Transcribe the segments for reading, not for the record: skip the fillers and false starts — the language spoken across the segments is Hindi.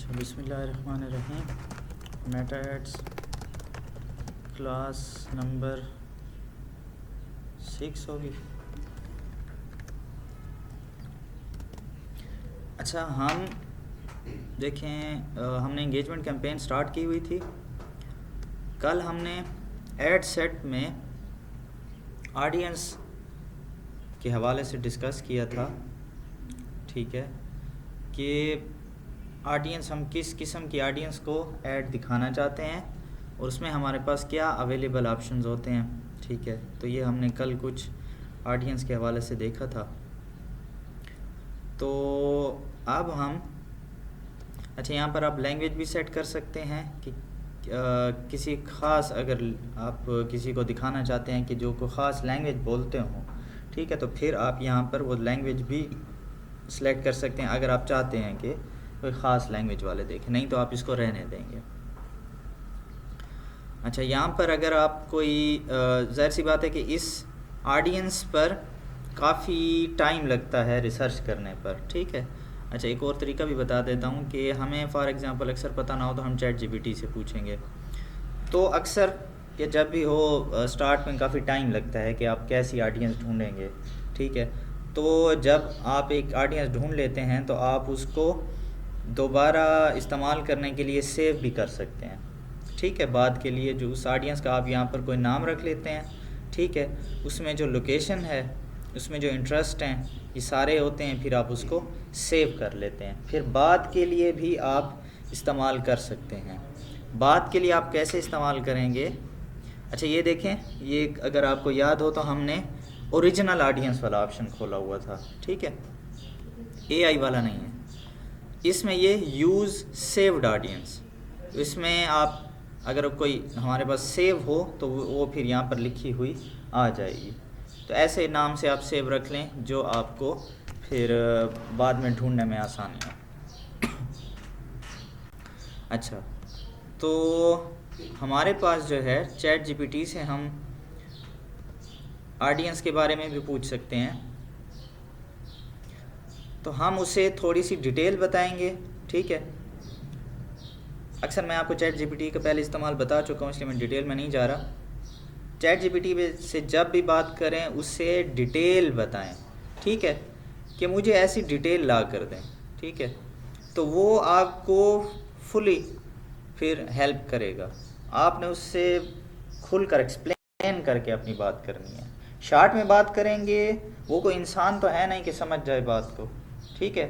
अच्छा, बिस्मिल्लाहिर्रहमानिर्रहीम। मेटा एड्स क्लास नंबर 6 होगी। अच्छा, हम देखें, हमने इंगेजमेंट कैंपेन स्टार्ट की हुई थी। कल हमने एड सेट में ऑडियंस के हवाले से डिस्कस किया था, ठीक है, कि ऑडियंस, हम किस किस्म की ऑडियंस को ऐड दिखाना चाहते हैं और उसमें हमारे पास क्या अवेलेबल ऑप्शंस होते हैं, ठीक है। तो ये हमने कल कुछ ऑडियंस के हवाले से देखा था। तो अब हम, अच्छा, यहाँ पर आप लैंग्वेज भी सेट कर सकते हैं कि किसी ख़ास, अगर आप किसी को दिखाना चाहते हैं कि जो को ख़ास लैंग्वेज बोलते हों, ठीक है, तो फिर आप यहाँ पर वो लैंग्वेज भी सिलेक्ट कर सकते हैं अगर आप चाहते हैं कि कोई ख़ास लैंग्वेज वाले देखें, नहीं तो आप इसको रहने देंगे। अच्छा, यहाँ पर अगर आप कोई, ज़ाहिर सी बात है कि इस ऑडियंस पर काफ़ी टाइम लगता है रिसर्च करने पर, ठीक है। अच्छा, एक और तरीका भी बता देता हूँ कि हमें फॉर एग्ज़ाम्पल अक्सर पता ना हो तो हम चैट जीपीटी से पूछेंगे। तो अक्सर कि जब भी हो स्टार्ट में काफ़ी टाइम लगता है कि आप कैसी ऑडियंस ढूंढेंगे, ठीक है। तो जब आप एक ऑडियंस ढूंढ लेते हैं तो आप उसको दोबारा इस्तेमाल करने के लिए सेव भी कर सकते हैं, ठीक है। बाद के लिए जो उस ऑडियंस का आप यहाँ पर कोई नाम रख लेते हैं, ठीक है, उसमें जो लोकेशन है, उसमें जो इंटरेस्ट हैं, ये सारे होते हैं, फिर आप उसको सेव कर लेते हैं। फिर बाद के लिए भी आप इस्तेमाल कर सकते हैं। बाद के लिए आप कैसे इस्तेमाल करेंगे? अच्छा, ये देखें, ये अगर आपको याद हो तो हमने ओरिजिनल ऑडियंस वाला ऑप्शन खोला हुआ था, ठीक है, एआई वाला नहीं है। इसमें ये यूज़ सेव्ड ऑडियंस, इसमें आप अगर कोई हमारे पास सेव हो तो वो फिर यहाँ पर लिखी हुई आ जाएगी। तो ऐसे नाम से आप सेव रख लें जो आपको फिर बाद में ढूंढने में आसानी हो। अच्छा, तो हमारे पास जो है चैट जीपीटी से हम ऑडियंस के बारे में भी पूछ सकते हैं। तो हम उसे थोड़ी सी डिटेल बताएंगे, ठीक है। अक्सर मैं आपको चैट जीपीटी का पहले इस्तेमाल बता चुका हूँ, इसलिए मैं डिटेल में नहीं जा रहा। चैट जीपीटी से जब भी बात करें उससे डिटेल बताएं, ठीक है, कि मुझे ऐसी डिटेल ला कर दें, ठीक है। तो वो आपको फुली फिर हेल्प करेगा। आपने उससे खुलकर एक्सप्लेन करके अपनी बात करनी है। शॉर्ट में बात करेंगे, वो कोई इंसान तो है नहीं कि समझ जाए बात को, ठीक है,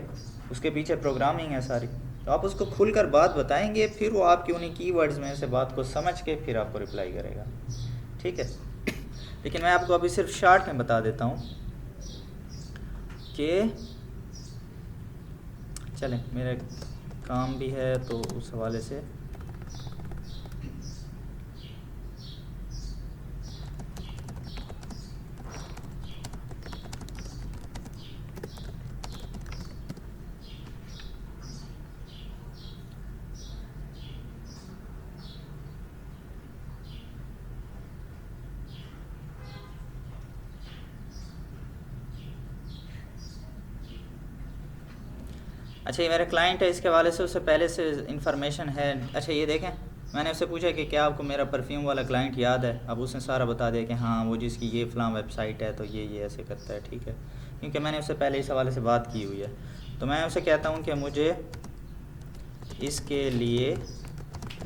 उसके पीछे प्रोग्रामिंग है सारी। तो आप उसको खुलकर बात बताएंगे, फिर वो आपकी उन्हीं कीवर्ड्स में से बात को समझ के फिर आपको रिप्लाई करेगा, ठीक है। लेकिन मैं आपको अभी सिर्फ शॉर्ट में बता देता हूँ कि चलें, मेरा काम भी है तो उस हवाले से अच्छा, ये मेरा क्लाइंट है, इसके हवाले से उससे पहले से इंफॉर्मेशन है। अच्छा, ये देखें, मैंने उससे पूछा कि क्या आपको मेरा परफ्यूम वाला क्लाइंट याद है। अब उसने सारा बता दिया कि हाँ, वो जिसकी ये फ़लाँ वेबसाइट है तो ये ऐसे करता है, ठीक है, क्योंकि मैंने उससे पहले इस हवाले से बात की हुई है। तो मैं उसे कहता हूँ कि मुझे इसके लिए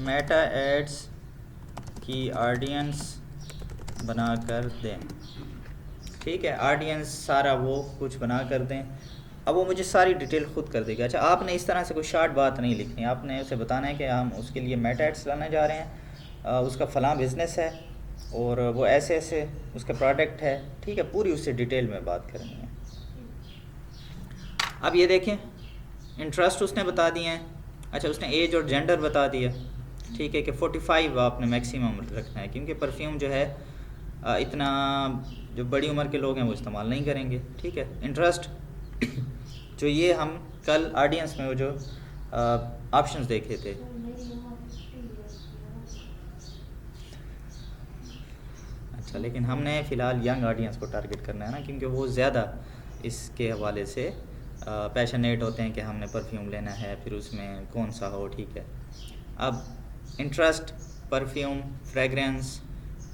मेटा एड्स की ऑडियंस बना कर दें, ठीक है, ऑडियंस सारा वो कुछ बना कर दें। अब वो मुझे सारी डिटेल खुद कर देगा। अच्छा, आपने इस तरह से कोई शॉर्ट बात नहीं लिखनी, आपने उसे बताना है कि हम उसके लिए मेटा एड्स लाने जा रहे हैं, उसका फ़लाँ बिज़नेस है और वो ऐसे ऐसे उसका प्रोडक्ट है, ठीक है, पूरी उससे डिटेल में बात करनी है। अब ये देखें, इंटरेस्ट उसने बता दिए हैं। अच्छा, उसने एज और जेंडर बता दिया, ठीक है, कि 45 आपने मैक्सिमम रखना है, क्योंकि परफ्यूम जो है इतना जो बड़ी उम्र के लोग हैं वो इस्तेमाल नहीं करेंगे, ठीक है। इंटरेस्ट जो ये हम कल ऑडियंस में वो जो ऑप्शंस देखे थे, अच्छा, लेकिन हमने फ़िलहाल यंग ऑडियंस को टारगेट करना है ना, क्योंकि वो ज़्यादा इसके हवाले से पैशनेट होते हैं कि हमने परफ्यूम लेना है, फिर उसमें कौन सा हो, ठीक है। अब interest, perfume, fragrance,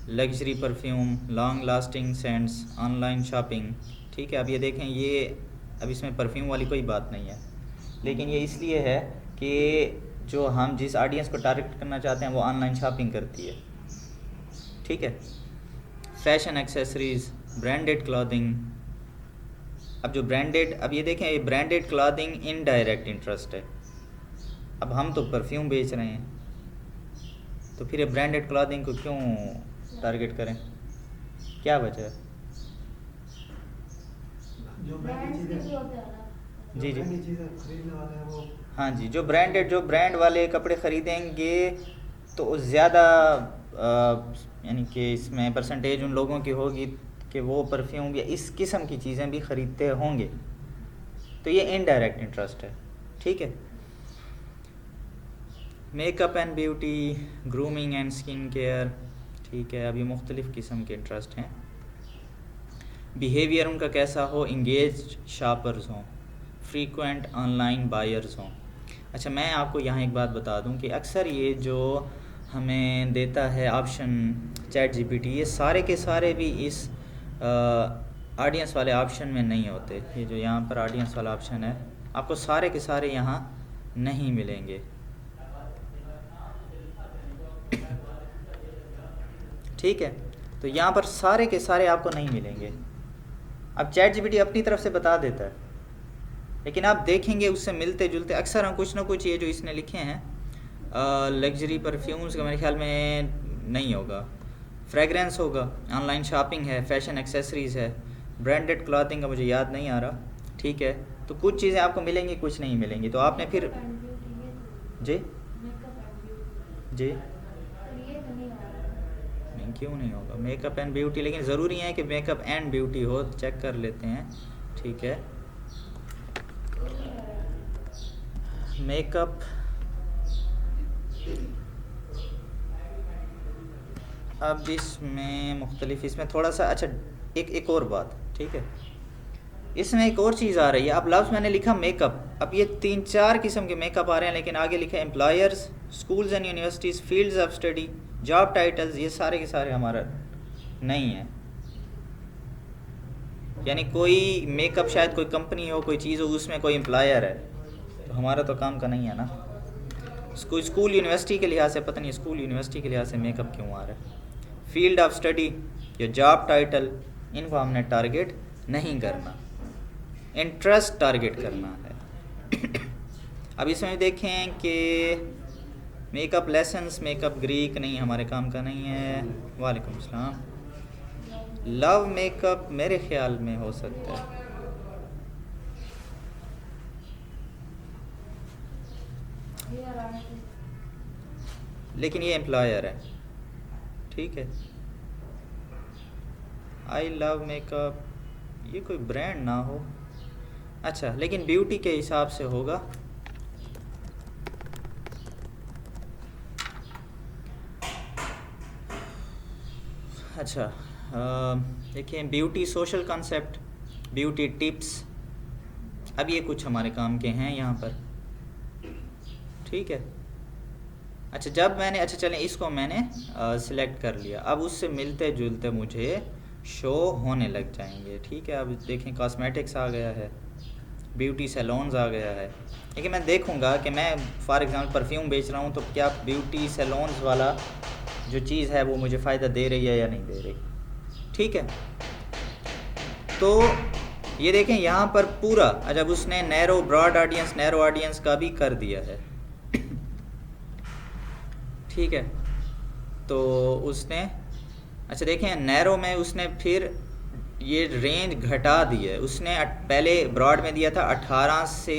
luxury perfume, long lasting scents, online shopping, ठीक है। अब ये देखें, ये अब इसमें परफ्यूम वाली कोई बात नहीं है, लेकिन ये इसलिए है कि जो हम जिस ऑडियंस को टारगेट करना चाहते हैं वो ऑनलाइन शॉपिंग करती है, ठीक है। Fashion accessories, branded clothing. अब जो ब्रांडेड, अब ये देखें, ये ब्रांडेड क्लॉथिंग इनडायरेक्ट इंटरेस्ट है। अब हम तो परफ्यूम बेच रहे हैं, तो फिर ये ब्रांडेड क्लॉथिंग को क्यों टारगेट करें, क्या वजह है? जो ब्रांड चीज़ें जी जी खरीदने वाले हैं वो, हाँ जी, जो ब्रांडेड, जो ब्रांड वाले कपड़े ख़रीदेंगे तो ज़्यादा यानी कि इसमें परसेंटेज उन लोगों की होगी कि वो परफ्यूम या इस किस्म की चीज़ें भी ख़रीदते होंगे, तो ये इनडायरेक्ट इंटरेस्ट है, ठीक है। Makeup and beauty, grooming and skin care, ठीक है। अब ये मुख्तलिफ़ किस्म के इंटरेस्ट हैं। बिहेवियर उनका कैसा हो, इंगेज शॉपर्स हों, फ्रीक्वेंट ऑनलाइन बायर्स हों। अच्छा, मैं आपको यहाँ एक बात बता दूँ कि अक्सर ये जो हमें देता है ऑप्शन चैट जीपीटी, ये सारे के सारे भी इस ऑडियंस वाले ऑप्शन में नहीं होते। ये जो यहाँ पर ऑडियंस वाला ऑप्शन है, आपको सारे के सारे यहाँ नहीं मिलेंगे, ठीक है। तो यहाँ पर सारे के सारे आपको नहीं मिलेंगे। अब चैट जीपीटी अपनी तरफ से बता देता है, लेकिन आप देखेंगे उससे मिलते जुलते अक्सर हम कुछ ना कुछ, ये जो इसने लिखे हैं लग्जरी परफ्यूम्स का मेरे ख्याल में नहीं होगा, फ्रेगरेंस होगा, ऑनलाइन शॉपिंग है, फैशन एक्सेसरीज़ है, ब्रांडेड क्लॉथिंग का मुझे याद नहीं आ रहा, ठीक है। तो कुछ चीज़ें आपको मिलेंगी, कुछ नहीं मिलेंगी, तो आपने फिर जी जी नहीं, क्यों नहीं होगा मेकअप एंड ब्यूटी, लेकिन ज़रूरी है कि मेकअप एंड ब्यूटी हो, चेक कर लेते हैं, ठीक है। मेकअप, अब इसमें मुख्तलिफ, इसमें थोड़ा सा, अच्छा एक और बात, ठीक है, इसमें एक और चीज़ आ रही है। अब लफ्ज़ मैंने लिखा मेकअप, अब ये 3-4 किस्म के मेकअप आ रहे हैं, लेकिन आगे लिखा है employers, schools and universities, fields of study, job titles, ये सारे के सारे हमारा नहीं है। यानी कोई मेकअप शायद कोई कंपनी हो, कोई चीज़ हो, उसमें कोई एम्प्लॉयर है, तो हमारा तो काम का नहीं है ना। स्कूल यूनिवर्सिटी के लिहाज से, पता नहीं स्कूल यूनिवर्सिटी के लिहाज से मेकअप क्यों आ रहा है। फील्ड ऑफ स्टडी या जॉब टाइटल, इनको हमने टारगेट नहीं करना, इंटरेस्ट टारगेट करना है। अब इसमें देखें कि मेकअप लेसन्स, मेकअप ग्रीक, नहीं हमारे काम का नहीं है। वालेकुम अस्सलाम। लव मेकअप मेरे ख्याल में हो सकता है, लेकिन ये एम्प्लॉयर है, ठीक है। आई लव मेकअप, ये कोई ब्रांड ना हो, अच्छा, लेकिन ब्यूटी के हिसाब से होगा। अच्छा, देखिए, beauty social concept, beauty tips, अब ये कुछ हमारे काम के हैं यहाँ पर, ठीक है। अच्छा, जब मैंने, अच्छा चलें, इसको मैंने सिलेक्ट कर लिया, अब उससे मिलते जुलते मुझे शो होने लग जाएंगे, ठीक है। अब देखें, कॉस्मेटिक्स आ गया है, ब्यूटी सैलून्स आ गया है, लेकिन मैं देखूंगा कि मैं फॉर एग्ज़ाम्पल परफ्यूम बेच रहा हूँ, तो क्या ब्यूटी सैलून्स वाला जो चीज़ है वो मुझे फ़ायदा दे रही है या नहीं दे रही, ठीक है। तो ये देखें यहाँ पर पूरा, जब उसने narrow broad audience, narrow audience का भी कर दिया है, ठीक है। तो उसने, अच्छा देखें, नैरो में उसने फिर ये रेंज घटा दी है। उसने पहले ब्रॉड में दिया था 18 से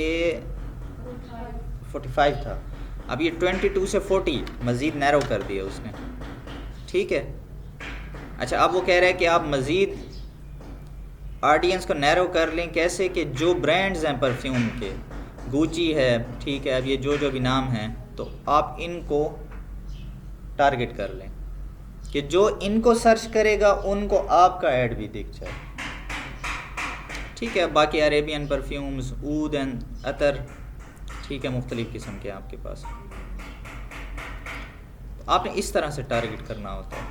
45 था, अब ये 22 से 40 मज़ीद नैरो कर दिया उसने, ठीक है। अच्छा, अब वो कह रहा है कि आप मज़ीद ऑडियंस को नैरो कर लें, कैसे कि जो ब्रांड्स हैं परफ्यूम के, गुची है, ठीक है, अब ये जो भी नाम हैं, तो आप इनको टारगेट कर लें कि जो इनको सर्च करेगा उनको आपका ऐड भी दिख जाए, ठीक है। बाकी अरेबियन परफ्यूम्स, ऊद एंड अतर, ठीक है, मुख्तलिफ़ किस्म के आपके पास। आपने इस तरह से टारगेट करना होता है।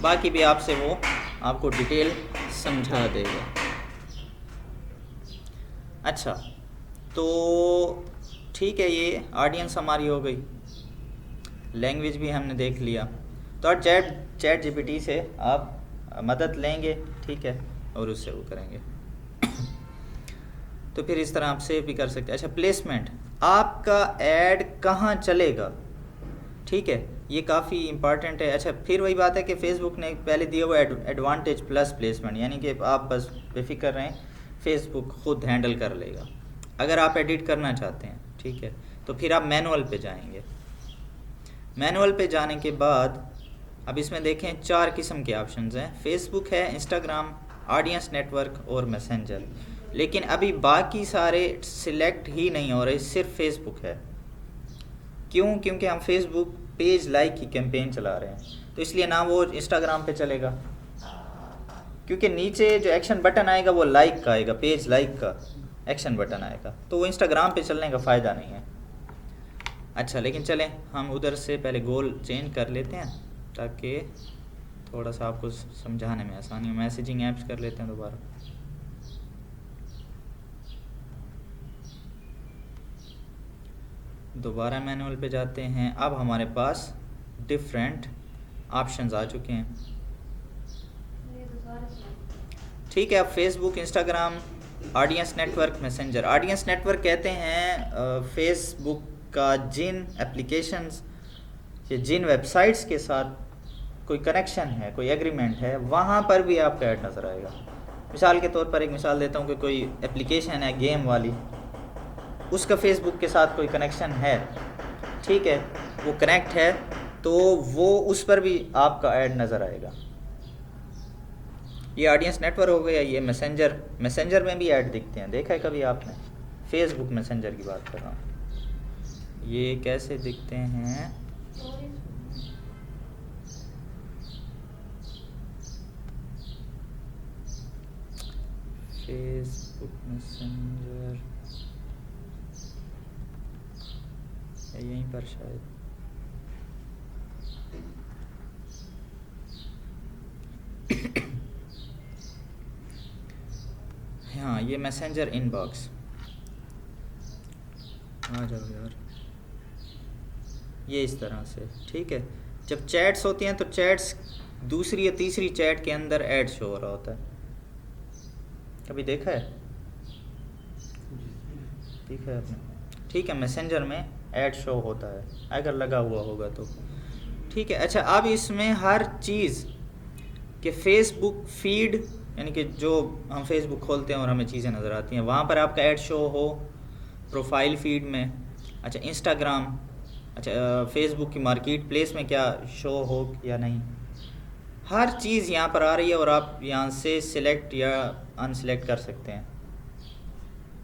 बाकी भी आपसे वो आपको डिटेल समझा देगा। अच्छा, तो ठीक है, ये ऑडियंस हमारी हो गई, लैंग्वेज भी हमने देख लिया। तो और चैट जीपीटी से आप मदद लेंगे, ठीक है, और उससे वो करेंगे। तो फिर इस तरह आप सेव भी कर सकते हैं। अच्छा, प्लेसमेंट, आपका ऐड कहाँ चलेगा, ठीक है, ये काफ़ी इंपॉर्टेंट है। अच्छा, फिर वही बात है कि फ़ेसबुक ने पहले दिया हुआ एडवांटेज प्लस प्लेसमेंट, यानी कि आप बस बेफिक्र रहें, फ़ेसबुक खुद हैंडल कर लेगा। अगर आप एडिट करना चाहते हैं, ठीक है, तो फिर आप मैनुअल पे जाएंगे। मैनुअल पे जाने के बाद अब इसमें देखें 4 किस्म के ऑप्शंस हैं। फ़ेसबुक है, इंस्टाग्राम, ऑडियंस नेटवर्क और मैसेंजर। लेकिन अभी बाकी सारे सिलेक्ट ही नहीं हो रहे, सिर्फ फ़ेसबुक है। क्यों? क्योंकि हम फेसबुक पेज लाइक की कैंपेन चला रहे हैं, तो इसलिए ना वो इंस्टाग्राम पे चलेगा, क्योंकि नीचे जो एक्शन बटन आएगा वो लाइक का आएगा, पेज लाइक का एक्शन बटन आएगा, तो वो इंस्टाग्राम पे चलने का फ़ायदा नहीं है। अच्छा, लेकिन चलें हम उधर से पहले गोल चेंज कर लेते हैं ताकि थोड़ा सा आपको समझाने में आसानी हो। मैसेजिंग ऐप्स कर लेते हैं दोबारा। दोबारा मैनुअल पे जाते हैं। अब हमारे पास डिफरेंट ऑप्शंस आ चुके हैं, ठीक है। अब Facebook, Instagram, audience network, messenger. Audience network कहते हैं फेसबुक का जिन एप्लीकेशंस या जिन वेबसाइट्स के साथ कोई कनेक्शन है, कोई एग्रीमेंट है, वहाँ पर भी आपका ऐड नज़र आएगा। मिसाल के तौर पर एक मिसाल देता हूँ कि कोई एप्लीकेशन है गेम वाली, उसका फेसबुक के साथ कोई कनेक्शन है, ठीक है, वो कनेक्ट है, तो वो उस पर भी आपका ऐड नज़र आएगा। ये ऑडियंस नेटवर्क हो गया। ये मैसेंजर, मैसेंजर में भी ऐड दिखते हैं, देखा है कभी आपने? फेसबुक मैसेंजर की बात कर रहा हूँ। ये कैसे दिखते हैं? फेसबुक मैसेंजर यहीं पर शायद, हाँ, ये मैसेंजर इनबॉक्स। आ जाओ यार, ये इस तरह से, ठीक है। जब चैट्स होती हैं तो चैट्स दूसरी या तीसरी चैट के अंदर ऐड शो हो रहा होता है, कभी देखा है? ठीक है आपने, ठीक है। मैसेंजर में ऐड शो होता है अगर लगा हुआ होगा तो, ठीक है। अच्छा, अब इसमें हर चीज़ कि फेसबुक फीड, यानी कि जो हम फेसबुक खोलते हैं और हमें चीज़ें नज़र आती हैं, वहाँ पर आपका ऐड शो हो, प्रोफाइल फीड में। अच्छा, इंस्टाग्राम, अच्छा, फेसबुक की मार्केट प्लेस में क्या शो हो या नहीं, हर चीज़ यहाँ पर आ रही है और आप यहाँ से सिलेक्ट या अनसिलेक्ट कर सकते हैं,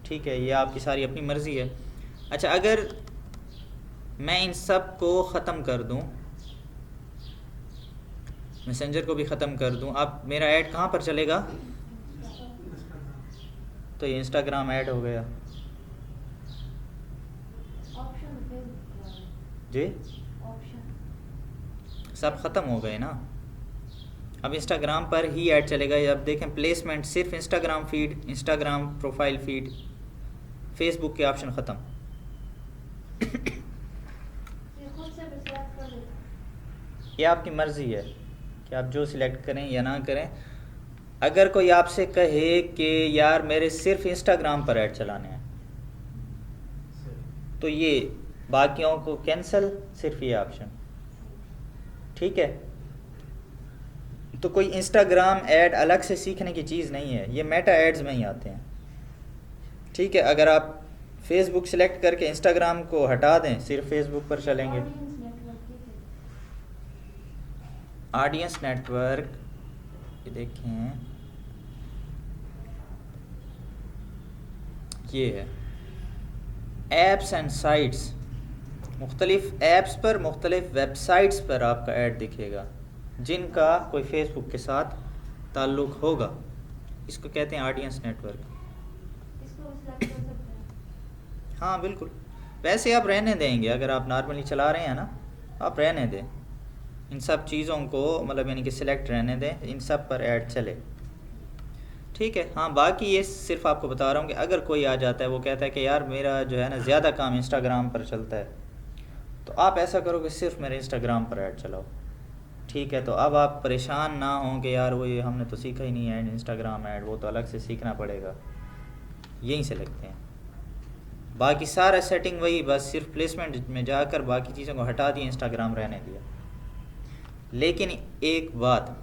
ठीक है। ये आपकी सारी अपनी मर्ज़ी है। अच्छा, अगर मैं इन सब को ख़त्म कर दूँ, मैसेंजर को भी ख़त्म कर दूँ, अब मेरा ऐड कहाँ पर चलेगा? तो ये इंस्टाग्राम ऐड हो गया जी, सब ख़त्म हो गए ना। अब इंस्टाग्राम पर ही ऐड चलेगा। अब देखें, प्लेसमेंट सिर्फ Instagram feed, Instagram profile feed, Facebook के ऑप्शन ख़त्म। ये आपकी मर्ज़ी है कि आप जो सिलेक्ट करें या ना करें। अगर कोई आपसे कहे कि यार मेरे सिर्फ इंस्टाग्राम पर ऐड चलाने हैं, तो ये बाकियों को कैंसिल, सिर्फ ये ऑप्शन, ठीक है। तो कोई इंस्टाग्राम ऐड अलग से सीखने की चीज़ नहीं है, ये मेटा एड्स में ही आते हैं, ठीक है। अगर आप फेसबुक सिलेक्ट करके इंस्टाग्राम को हटा दें, सिर्फ फेसबुक पर चलेंगे। ऑडियंस नेटवर्क, ये देखें, ये है एप्स एंड साइट्स। मुख्तलिफ ऐप्स पर, मुख्तलिफ वेबसाइट्स पर आपका ऐड दिखेगा जिनका कोई फेसबुक के साथ ताल्लुक़ होगा, इसको कहते हैं ऑडियंस नेटवर्क। इसको सिलेक्ट कर सकते हैं। हाँ बिल्कुल, वैसे आप रहने देंगे, अगर आप नॉर्मली चला रहे हैं ना, आप रहने दें इन सब चीज़ों को, मतलब यानी कि सिलेक्ट रहने दें, इन सब पर ऐड चले, ठीक है। हाँ बाकी ये सिर्फ आपको बता रहा हूँ कि अगर कोई आ जाता है वो कहता है कि यार मेरा जो है ना ज़्यादा काम इंस्टाग्राम पर चलता है, तो आप ऐसा करो कि सिर्फ मेरे इंस्टाग्राम पर ऐड चलाओ, ठीक है। तो अब आप परेशान ना हों कि यार वो ये हमने तो सीखा ही नहीं है इंस्टाग्राम ऐड, वो तो अलग से सीखना पड़ेगा, यहीं से लगते हैं। बाकी सारा सेटिंग वही, बस सिर्फ प्लेसमेंट में जाकर बाकी चीज़ों को हटा दिया, इंस्टाग्राम रहने दिया। लेकिन एक बात,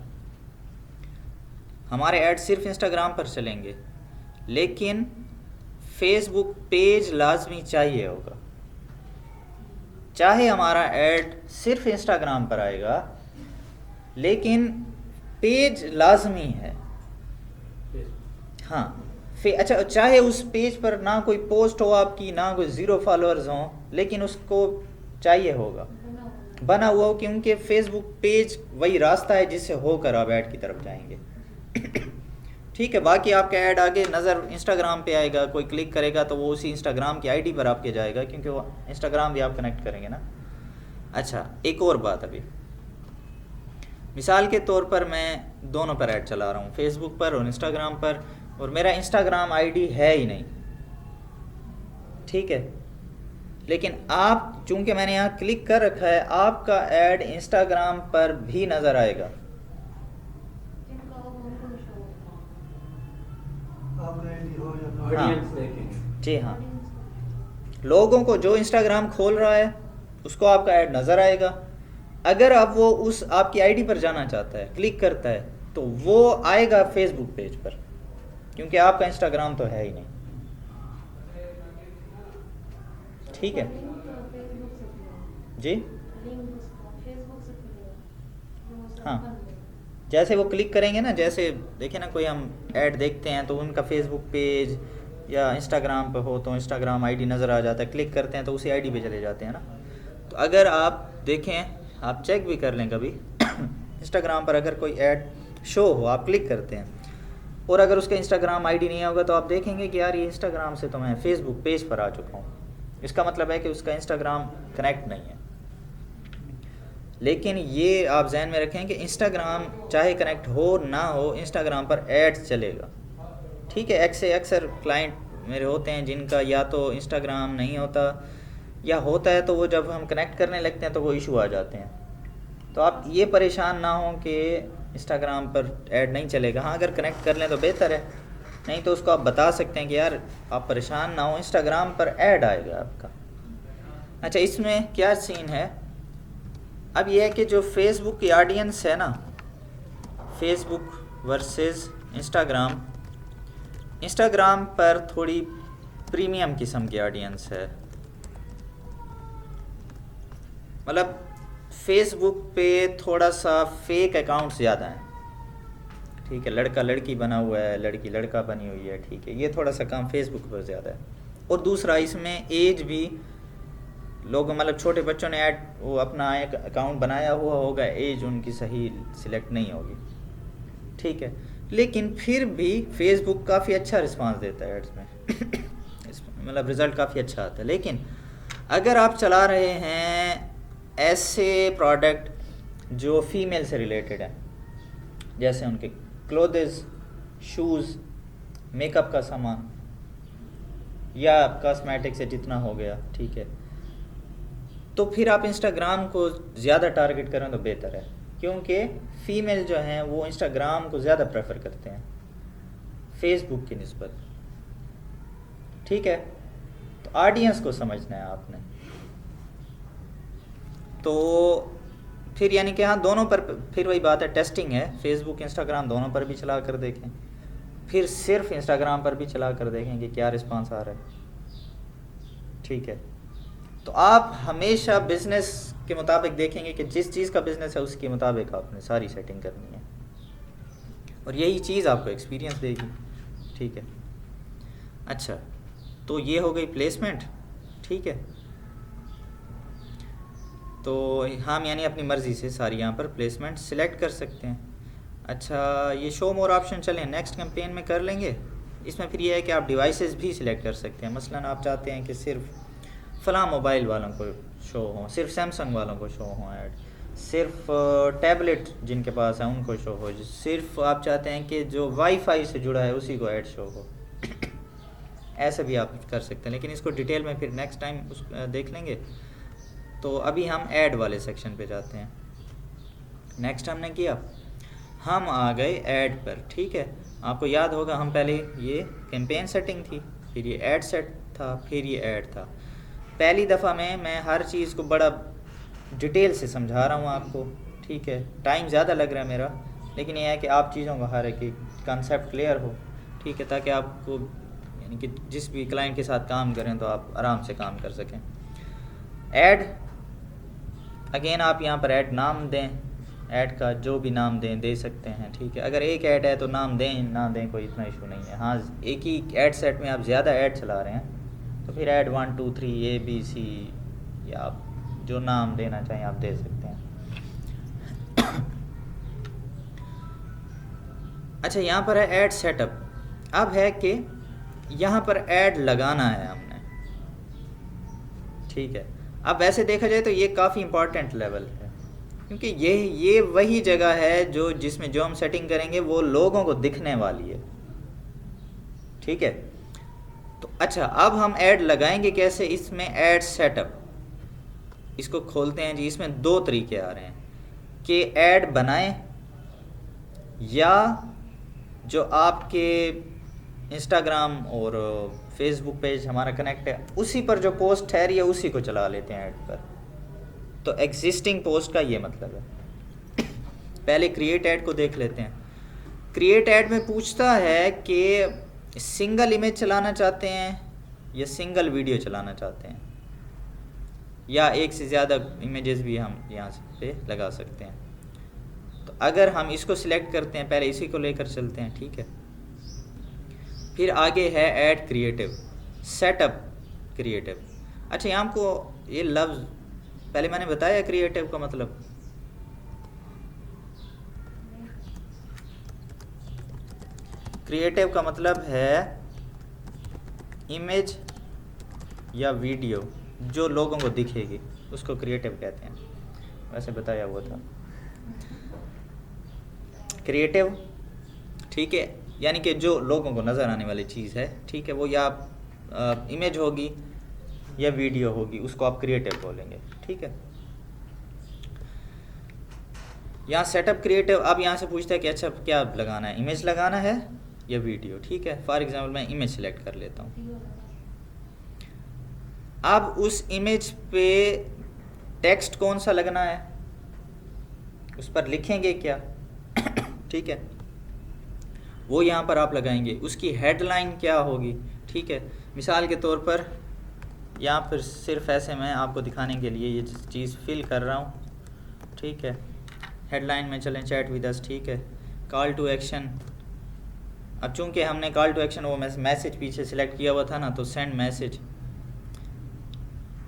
हमारे ऐड सिर्फ इंस्टाग्राम पर चलेंगे, लेकिन फेसबुक पेज लाजमी चाहिए होगा। चाहे हमारा ऐड सिर्फ इंस्टाग्राम पर आएगा, लेकिन पेज लाजमी है। हाँ अच्छा, चाहे उस पेज पर ना कोई पोस्ट हो आपकी, ना कोई ज़ीरो फॉलोअर्स हों, लेकिन उसको चाहिए होगा, बना हुआ हो, क्योंकि फेसबुक पेज वही रास्ता है जिससे होकर आप ऐड की तरफ जाएंगे। ठीक है, बाकी आपका ऐड आगे नज़र इंस्टाग्राम पे आएगा, कोई क्लिक करेगा तो वो उसी इंस्टाग्राम की आईडी पर आपके जाएगा, क्योंकि वो इंस्टाग्राम भी आप कनेक्ट करेंगे ना। अच्छा एक और बात, अभी मिसाल के तौर पर मैं दोनों पर ऐड चला रहा हूँ, फेसबुक पर और इंस्टाग्राम पर, और मेरा इंस्टाग्राम आईडी है ही नहीं, ठीक है। लेकिन आप, चूंकि मैंने यहाँ क्लिक कर रखा है, आपका ऐड इंस्टाग्राम पर भी नज़र आएगा। आप आईडी हो या ऑडियंस देखेंगे। जी हाँ, लोगों को जो इंस्टाग्राम खोल रहा है उसको आपका ऐड नज़र आएगा। अगर अब वो उस आपकी आईडी पर जाना चाहता है, क्लिक करता है, तो वो आएगा फेसबुक पेज पर, क्योंकि आपका इंस्टाग्राम तो है ही नहीं, ठीक है जी। हाँ जैसे वो क्लिक करेंगे ना, जैसे देखें ना, कोई हम ऐड देखते हैं तो उनका फेसबुक पेज या इंस्टाग्राम पे हो तो इंस्टाग्राम आईडी नज़र आ जाता है, क्लिक करते हैं तो उसी आईडी पे चले जाते हैं ना। तो अगर आप देखें, आप चेक भी कर लें कभी इंस्टाग्राम पर अगर कोई ऐड शो हो, आप क्लिक करते हैं और अगर उसका इंस्टाग्राम आईडी नहीं होगा, तो आप देखेंगे कि यार ये इंस्टाग्राम से तो मैं फेसबुक पेज पर आ चुका हूँ, इसका मतलब है कि उसका इंस्टाग्राम कनेक्ट नहीं है। लेकिन ये आप जहन में रखें कि इंस्टाग्राम चाहे कनेक्ट हो ना हो, इंस्टाग्राम पर ऐड्स चलेगा, ठीक है। अक्सर क्लाइंट मेरे होते हैं जिनका या तो इंस्टाग्राम नहीं होता, या होता है तो वो जब हम कनेक्ट करने लगते हैं तो वो इशू आ जाते हैं। तो आप ये परेशान ना हो कि इंस्टाग्राम पर ऐड नहीं चलेगा। हाँ अगर कनेक्ट कर लें तो बेहतर है, नहीं तो उसको आप बता सकते हैं कि यार आप परेशान ना हो, इंस्टाग्राम पर ऐड आएगा आपका। अच्छा इसमें क्या सीन है, अब यह है कि जो फेसबुक की ऑडियंस है ना, फेसबुक वर्सेस इंस्टाग्राम, इंस्टाग्राम पर थोड़ी प्रीमियम किस्म की ऑडियंस है। मतलब फेसबुक पे थोड़ा सा फेक अकाउंट ज़्यादा है, ठीक है। लड़का लड़की बना हुआ है, लड़की लड़का बनी हुई है, ठीक है। ये थोड़ा सा काम फेसबुक पर ज़्यादा है। और दूसरा इसमें एज भी, लोग मतलब छोटे बच्चों ने ऐड वो अपना एक अकाउंट बनाया हुआ होगा, एज उनकी सही सिलेक्ट नहीं होगी, ठीक है। लेकिन फिर भी फेसबुक काफ़ी अच्छा रिस्पांस देता है एड्स में मतलब रिज़ल्ट काफ़ी अच्छा आता है। लेकिन अगर आप चला रहे हैं ऐसे प्रोडक्ट जो फीमेल से रिलेटेड है, जैसे उनके क्लोथ्स, शूज़, मेकअप का सामान या कॉस्मेटिक से जितना हो गया, ठीक है, तो फिर आप इंस्टाग्राम को ज़्यादा टारगेट करें तो बेहतर है, क्योंकि फ़ीमेल जो हैं वो इंस्टाग्राम को ज़्यादा प्रेफर करते हैं फेसबुक की निस्बत, ठीक है। तो ऑडियंस को समझना है आपने। तो फिर यानी कि हाँ दोनों पर फिर वही बात है, टेस्टिंग है, फेसबुक इंस्टाग्राम दोनों पर भी चला कर देखें, फिर सिर्फ इंस्टाग्राम पर भी चला कर देखें कि क्या रिस्पांस आ रहा है, ठीक है। तो आप हमेशा बिज़नेस के मुताबिक देखेंगे कि जिस चीज़ का बिज़नेस है उसके मुताबिक आपने सारी सेटिंग करनी है, और यही चीज़ आपको एक्सपीरियंस देगी, ठीक है। अच्छा तो ये हो गई प्लेसमेंट, ठीक है। तो हम यानी अपनी मर्ज़ी से सारी यहाँ पर प्लेसमेंट सिलेक्ट कर सकते हैं। अच्छा, ये शो मोर ऑप्शन चलें नेक्स्ट कैंपेन में कर लेंगे। इसमें फिर ये है कि आप डिवाइसेस भी सिलेक्ट कर सकते हैं। मसलन आप चाहते हैं कि सिर्फ फ़लाँ मोबाइल वालों को शो हों, सिर्फ सैमसंग वालों को शो हों ऐड, सिर्फ टैबलेट जिनके पास है उनको शो हो, सिर्फ आप चाहते हैं कि जो वाईफाई से जुड़ा है उसी को ऐड शो हो। ऐसे भी आप कर सकते हैं, लेकिन इसको डिटेल में फिर नेक्स्ट टाइम देख लेंगे। तो अभी हम ऐड वाले सेक्शन पे जाते हैं। नेक्स्ट हमने किया, हम आ गए ऐड पर, ठीक है। आपको याद होगा हम पहले ये कैंपेन सेटिंग थी, फिर ये ऐड सेट था, फिर ये ऐड था। पहली दफ़ा में मैं हर चीज़ को बड़ा डिटेल से समझा रहा हूँ आपको, ठीक है। टाइम ज़्यादा लग रहा है मेरा, लेकिन ये है कि आप चीज़ों का हर एक कंसेप्ट क्लियर हो, ठीक है, ताकि आपको यानी कि जिस भी क्लाइंट के साथ काम करें तो आप आराम से काम कर सकें। ऐड अगेन आप यहाँ पर ऐड नाम दें, ऐड का जो भी नाम दें दे सकते हैं, ठीक है। अगर एक ऐड है तो नाम दें ना दें कोई इतना इशू नहीं है। हाँ, एक ही ऐड सेट में आप ज़्यादा ऐड चला रहे हैं तो फिर ऐड 1 2 3 ABC या आप जो नाम देना चाहें आप दे सकते हैं। अच्छा, यहाँ पर है ऐड सेटअप। अब है कि यहाँ पर ऐड लगाना है हमने, ठीक है। अब वैसे देखा जाए तो ये काफ़ी इम्पॉर्टेंट लेवल है, क्योंकि ये वही जगह है जिसमें जो हम सेटिंग करेंगे वो लोगों को दिखने वाली है, ठीक है। तो अच्छा, अब हम ऐड लगाएंगे कैसे? इसमें ऐड सेटअप, इसको खोलते हैं जी। इसमें 2 तरीके आ रहे हैं कि ऐड बनाएं या जो आपके इंस्टाग्राम और फेसबुक पेज हमारा कनेक्ट है उसी पर जो पोस्ट ठहरी है उसी को चला लेते हैं ऐड पर। तो एग्जिस्टिंग पोस्ट का ये मतलब है। पहले क्रिएट ऐड को देख लेते हैं। क्रिएट ऐड में पूछता है कि सिंगल इमेज चलाना चाहते हैं या सिंगल वीडियो चलाना चाहते हैं, या एक से ज़्यादा इमेजेस भी हम यहाँ पे लगा सकते हैं। तो अगर हम इसको सिलेक्ट करते हैं, पहले इसी को लेकर चलते हैं, ठीक है। फिर आगे है ऐड क्रिएटिव, सेटअप क्रिएटिव। अच्छा, यहाँ को ये लफ्ज़ पहले मैंने बताया क्रिएटिव का मतलब। क्रिएटिव का मतलब है इमेज या वीडियो जो लोगों को दिखेगी, उसको क्रिएटिव कहते हैं। वैसे बताया हुआ था क्रिएटिव, ठीक है, यानी कि जो लोगों को नज़र आने वाली चीज़ है, ठीक है, वो या इमेज होगी या वीडियो होगी, उसको आप क्रिएटिव बोलेंगे, ठीक है। यहाँ सेटअप क्रिएटिव। अब यहाँ से पूछता है कि अच्छा क्या लगाना है, इमेज लगाना है या वीडियो, ठीक है। फॉर एग्जांपल मैं इमेज सेलेक्ट कर लेता हूँ। अब उस इमेज पे टेक्स्ट कौन सा लगना है, उस पर लिखेंगे क्या, ठीक है, वो यहाँ पर आप लगाएंगे। उसकी हेडलाइन क्या होगी, ठीक है। मिसाल के तौर पर यहाँ पर सिर्फ ऐसे मैं आपको दिखाने के लिए ये चीज़ फिल कर रहा हूँ, ठीक है। हेडलाइन में चलें चैट विद अस, ठीक है। कॉल टू एक्शन, अब चूंकि हमने कॉल टू एक्शन वो मैसेज पीछे सिलेक्ट किया हुआ था ना, तो सेंड मैसेज,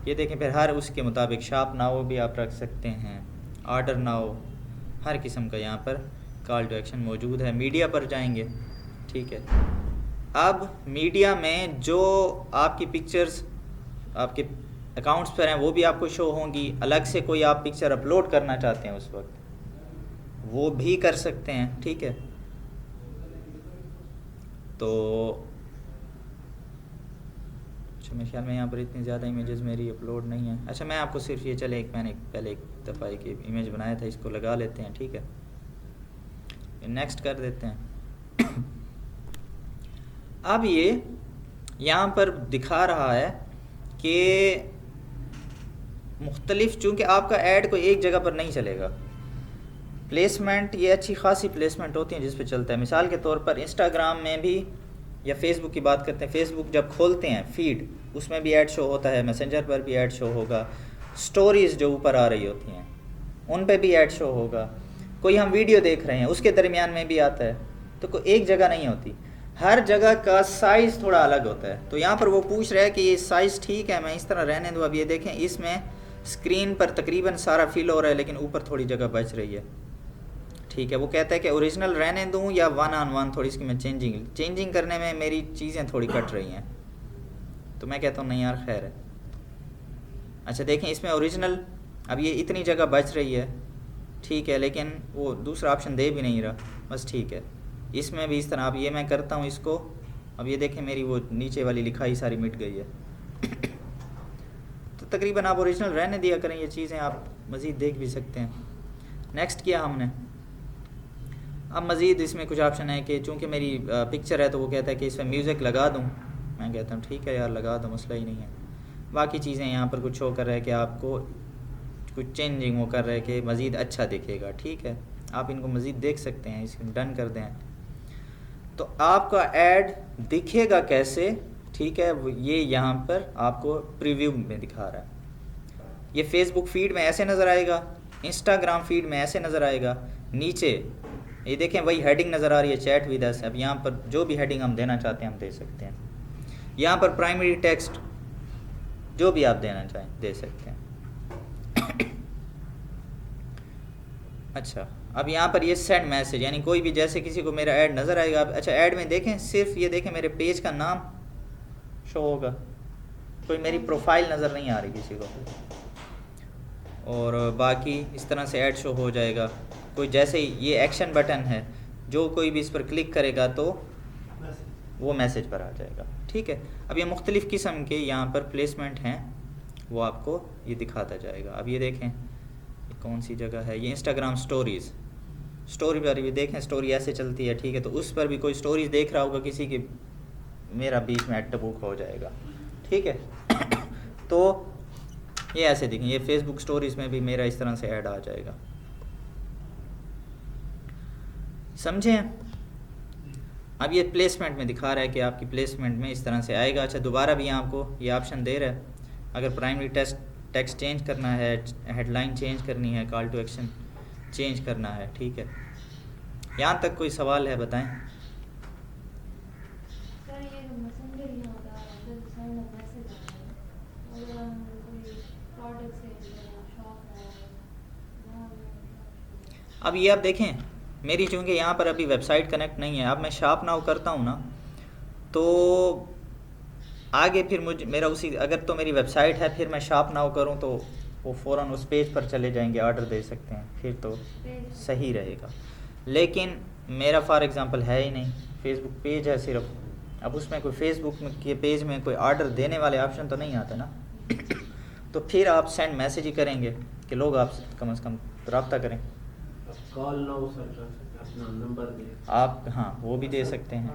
ये देखें। फिर हर उसके मुताबिक शॉप नाउ भी आप रख सकते हैं, ऑर्डर नाउ, हर किस्म का यहाँ पर कॉल टू एक्शन मौजूद है। मीडिया पर जाएंगे, ठीक है। अब मीडिया में जो आपकी पिक्चर्स आपके अकाउंट्स पर हैं वो भी आपको शो होंगी। अलग से कोई आप पिक्चर अपलोड करना चाहते हैं उस वक्त वो भी कर सकते हैं, ठीक है। तो अच्छा, मेरे ख्याल में यहाँ पर इतनी ज़्यादा इमेजेस मेरी अपलोड नहीं है। अच्छा, मैं आपको सिर्फ ये चले मैंने पहले एक दफ़ा एक इमेज बनाया था, इसको लगा लेते हैं, ठीक है। नेक्स्ट कर देते हैं। अब ये यहाँ पर दिखा रहा है कि मुख्तलिफ, चूँकि आपका ऐड कोई एक जगह पर नहीं चलेगा। प्लेसमेंट ये अच्छी खासी प्लेसमेंट होती है जिस पे चलता है। मिसाल के तौर पर इंस्टाग्राम में भी या फेसबुक की बात करते हैं, फेसबुक जब खोलते हैं फीड उसमें भी ऐड शो होता है, मैसेंजर पर भी ऐड शो होगा, स्टोरीज़ जो ऊपर आ रही होती हैं उन पे भी ऐड शो होगा, कोई हम वीडियो देख रहे हैं उसके दरमियान में भी आता है। तो कोई एक जगह नहीं होती, हर जगह का साइज़ थोड़ा अलग होता है। तो यहाँ पर वो पूछ रहा है कि ये साइज़ ठीक है, मैं इस तरह रहने दूँ। अब ये देखें, इसमें स्क्रीन पर तकरीबन सारा फिल हो रहा है लेकिन ऊपर थोड़ी जगह बच रही है, ठीक है, वो कहता है कि ओरिजिनल रहने दूं या वन ऑन वन, थोड़ी इसकी मैं चेंजिंग करने में मेरी चीज़ें थोड़ी कट रही हैं, तो मैं कहता हूँ नहीं यार खैर है। अच्छा देखें इसमें ओरिजिनल, अब ये इतनी जगह बच रही है, ठीक है, लेकिन वो दूसरा ऑप्शन दे भी नहीं रहा, बस ठीक है। इसमें भी इस तरह, अब ये मैं करता हूँ इसको, अब ये देखें मेरी वो नीचे वाली लिखाई सारी मिट गई है। तो तकरीबन आप ओरिजिनल रहने दिया करें, ये चीज़ें आप मज़ीद देख भी सकते हैं। नेक्स्ट किया हमने, अब मज़ीद इसमें कुछ ऑप्शन है कि चूँकि मेरी पिक्चर है तो वो कहता है कि इसमें म्यूज़िक लगा दूँ, मैं कहता हूँ ठीक है यार लगा दो, मसला ही नहीं है। बाकी चीज़ें यहाँ पर कुछ शो कर रहा है कि आपको कुछ चेंजिंग वो कर रहा है कि मज़ीद अच्छा दिखेगा, ठीक है, आप इनको मज़ीद देख सकते हैं, इसको डन कर दें। तो आपका ऐड दिखेगा कैसे, ठीक है, वो ये यहाँ पर आपको प्रीव्यू में दिखा रहा है। ये फेसबुक फीड में ऐसे नज़र आएगा, इंस्टाग्राम फीड में ऐसे नज़र आएगा। नीचे ये देखें वही हेडिंग नज़र आ रही है, चैट विद अस। अब यहाँ पर जो भी हेडिंग हम देना चाहते हैं हम दे सकते हैं। यहाँ पर प्राइमरी टेक्स्ट जो भी आप देना चाहें दे सकते हैं। अच्छा, अब यहाँ पर ये सेंड मैसेज, यानी कोई भी जैसे किसी को मेरा ऐड नज़र आएगा। अच्छा ऐड में देखें, सिर्फ ये देखें मेरे पेज का नाम शो होगा, कोई मेरी प्रोफाइल नज़र नहीं आ रही किसी को, और बाकी इस तरह से ऐड शो हो जाएगा। कोई जैसे ही ये एक्शन बटन है, जो कोई भी इस पर क्लिक करेगा तो वो मैसेज पर आ जाएगा, ठीक है। अब ये मुख्तलिफ़ किस्म के यहाँ पर प्लेसमेंट हैं, वो आपको ये दिखाता जाएगा। अब ये देखें ये कौन सी जगह है, ये इंस्टाग्राम स्टोरी पर भी देखें, स्टोरी ऐसे चलती है, ठीक है। तो उस पर भी कोई स्टोरीज देख रहा होगा किसी की, मेरा बीच में ऐड बुक हो जाएगा, ठीक है। तो ये ऐसे देखें, ये फेसबुक स्टोरीज में भी मेरा इस तरह से ऐड आ जाएगा, समझें। अब ये प्लेसमेंट में दिखा रहा है कि आपकी प्लेसमेंट में इस तरह से आएगा। अच्छा दोबारा भी आपको ये ऑप्शन दे रहा है, अगर प्राइमरी टेक्स्ट चेंज करना है, हेडलाइन चेंज करनी है, कॉल टू एक्शन चेंज करना है, ठीक है। यहाँ तक कोई सवाल है बताएं। सर ये जो मैसेंजर ही होता है, जब सेंड मैसेज आता है, अगर हम कोई प्रोडक्ट सेल है, शॉप है, अब ये आप देखें मेरी, चूँकि यहाँ पर अभी वेबसाइट कनेक्ट नहीं है, अब मैं शॉप नाउ करता हूँ ना, तो आगे फिर मेरा उसी, अगर तो मेरी वेबसाइट है फिर मैं शॉप नाउ करूँ तो वो फ़ौरन उस पेज पर चले जाएंगे, ऑर्डर दे सकते हैं, फिर तो सही रहेगा। लेकिन मेरा फॉर एग्ज़ाम्पल है ही नहीं, फेसबुक पेज है सिर्फ, अब उसमें कोई फेसबुक के पेज में कोई ऑर्डर देने वाले ऑप्शन तो नहीं आते ना। तो फिर आप सेंड मैसेज ही करेंगे कि लोग आपसे कम से कम रब्ता करें। कॉल नाउ सर अपना नंबर भी आप, हाँ वो भी दे सकते हैं,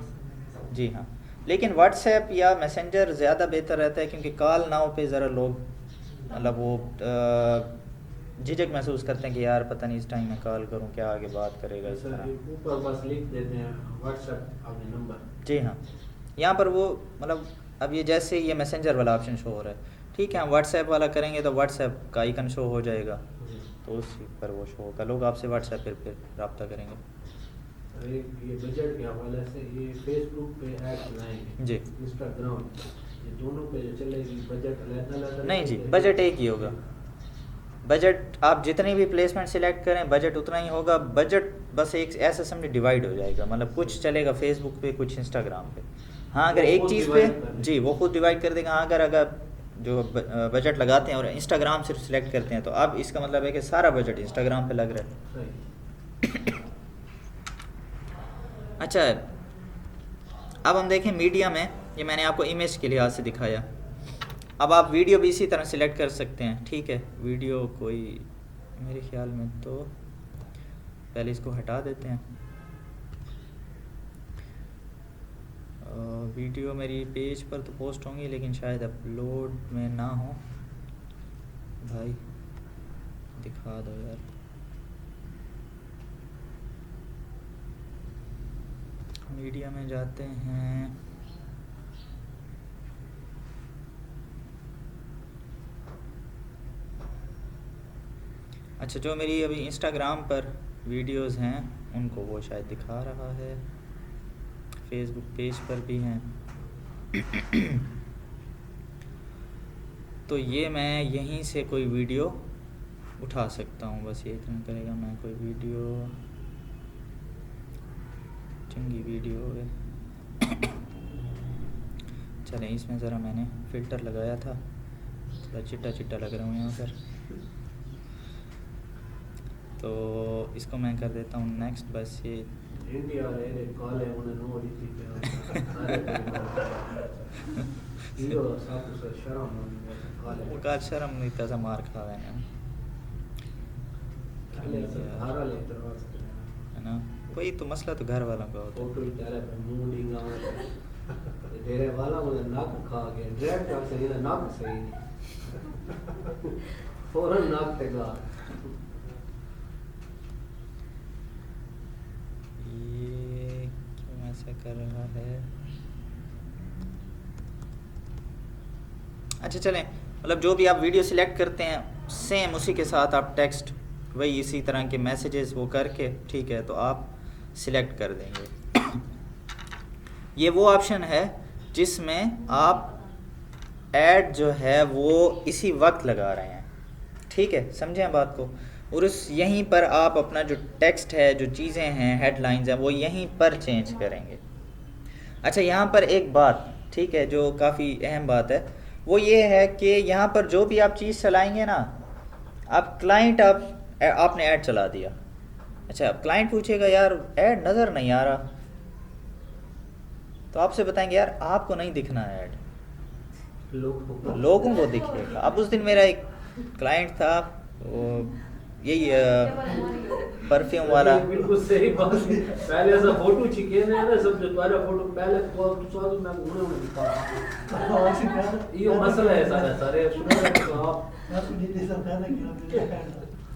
जी हाँ। लेकिन व्हाट्सएप या मैसेंजर ज़्यादा बेहतर रहता है, क्योंकि कॉल नाउ पे ज़रा लोग मतलब वो झिझक महसूस करते हैं कि यार पता नहीं इस टाइम में कॉल करूं क्या आगे बात करेगा, इस तरह। ऊपर बस लिख देते हैं व्हाट्सएप अपने नंबर, जी हाँ, यहाँ पर वो मतलब अब ये जैसे ये मैसेंजर वाला ऑप्शन शो हो रहा है, ठीक है, हम व्हाट्सएप वाला करेंगे तो व्हाट्सएप का आइकन शो हो जाएगा, तो उसी पर वो शो होगा, लोग आपसे व्हाट्सएप पर फिर रब्ता करेंगे। ये बजट के हवाले से ये फेसबुक पे ऐड बनाएंगे जी, इंस्टाग्राम, ये दोनों पे जो चलेगी बजट अलग नहीं जी, बजट एक ही होगा। बजट आप जितनी भी प्लेसमेंट सिलेक्ट करें बजट उतना ही होगा। बजट बस एक ऐसे समझे डिवाइड हो जाएगा, मतलब कुछ चलेगा फेसबुक पे, कुछ इंस्टाग्राम पे। हाँ अगर एक चीज़ पे जी वो खुद डिवाइड कर देगा। हाँ अगर जो बजट लगाते हैं और इंस्टाग्राम सिर्फ सिलेक्ट करते हैं तो अब इसका मतलब है कि सारा बजट इंस्टाग्राम पे लग रहा है। अच्छा अब हम देखें मीडिया में, ये मैंने आपको इमेज के लिहाज से दिखाया। अब आप वीडियो भी इसी तरह सिलेक्ट कर सकते हैं, ठीक है। वीडियो कोई मेरे ख्याल में तो पहले इसको हटा देते हैं। वीडियो मेरी पेज पर तो पोस्ट होंगी लेकिन शायद अपलोड में ना हो। भाई दिखा दो यार। मीडिया में जाते हैं, अच्छा जो मेरी अभी इंस्टाग्राम पर वीडियोस हैं उनको वो शायद दिखा रहा है, फेसबुक पेज पर भी हैं। तो ये मैं यहीं से कोई वीडियो उठा सकता हूँ, बस ये इतना करेगा। मैं कोई वीडियो चंगी वीडियो है। चलें, इसमें ज़रा मैंने फ़िल्टर लगाया था, थोड़ा चिट्टा चिट्टा लग रहा हूँ यहाँ पर, तो इसको मैं कर देता हूँ नेक्स्ट। बस ये इंडिया रे काले उन्हें नो दी थी ये सब से शर्म काले वो का शर्म नहीं था, मार खा गए ना, काले से धारा ले दरवाजे है ना। वही तो मसला तो घर वालों का होता है। फोटो इतारे पे मुंह डिंगा तेरे वाला मुझे नाक खा गया डायरेक्ट आप सही ना नाक सही फौरन नाक पे गा ये क्यों ऐसा कर रहा है? अच्छा चलें, मतलब जो भी आप वीडियो सिलेक्ट करते हैं सेम उसी के साथ आप टेक्स्ट वही इसी तरह के मैसेजेस वो करके, ठीक है, तो आप सिलेक्ट कर देंगे। ये वो ऑप्शन है जिसमें आप ऐड जो है वो इसी वक्त लगा रहे हैं, ठीक है, समझें बात को। और उस यहीं पर आप अपना जो टेक्स्ट है, जो चीज़ें हैं, हेडलाइंस हैं, वो यहीं पर चेंज करेंगे। अच्छा, यहाँ पर एक बात, ठीक है, जो काफ़ी अहम बात है, वो ये है कि यहाँ पर जो भी आप चीज़ चलाएंगे ना, आप क्लाइंट आपने ऐड चला दिया। अच्छा, अब क्लाइंट पूछेगा यार ऐड नज़र नहीं आ रहा, तो आपसे बताएंगे यार आपको नहीं दिखना है ऐड, लोगों को दिखेगा। अब उस दिन मेरा एक क्लाइंट था, वो यही परफ्यूम वाला, बिल्कुल सही बात है। पहले ऐसा फोटो छिके ना सब जो तुम्हारा फोटो पहले तो स्वाद में उन्हें दिखा ये मसला है सारे सुनो आप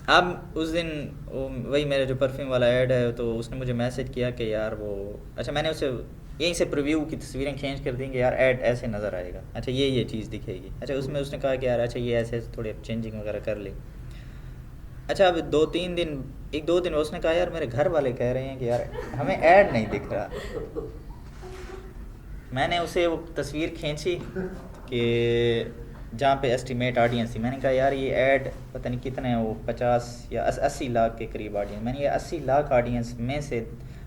अब उस दिन वही मेरा जो परफ्यूम वाला ऐड है, तो उसने मुझे मैसेज किया कि यार वो, अच्छा मैंने उसे यहीं से प्रीव्यू की तस्वीरें खींच कर देंगे यार ऐड ऐसे नज़र आएगा, अच्छा ये चीज़ दिखेगी। अच्छा, उसमें उसने कहा कि यार अच्छा ये ऐसे थोड़े चेंजिंग वगैरह कर ले। अच्छा, अब 2-3 दिन, 1-2 दिन उसने कहा यार मेरे घर वाले कह रहे हैं कि यार हमें ऐड नहीं दिख रहा। मैंने उसे वो तस्वीर खींची कि जहाँ पे एस्टिमेट ऑडियंस थी, मैंने कहा यार ये ऐड पता नहीं कितने हैं, वो 50 या 80 लाख के करीब ऑडियंस, मैंने ये 80 लाख ऑडियंस में से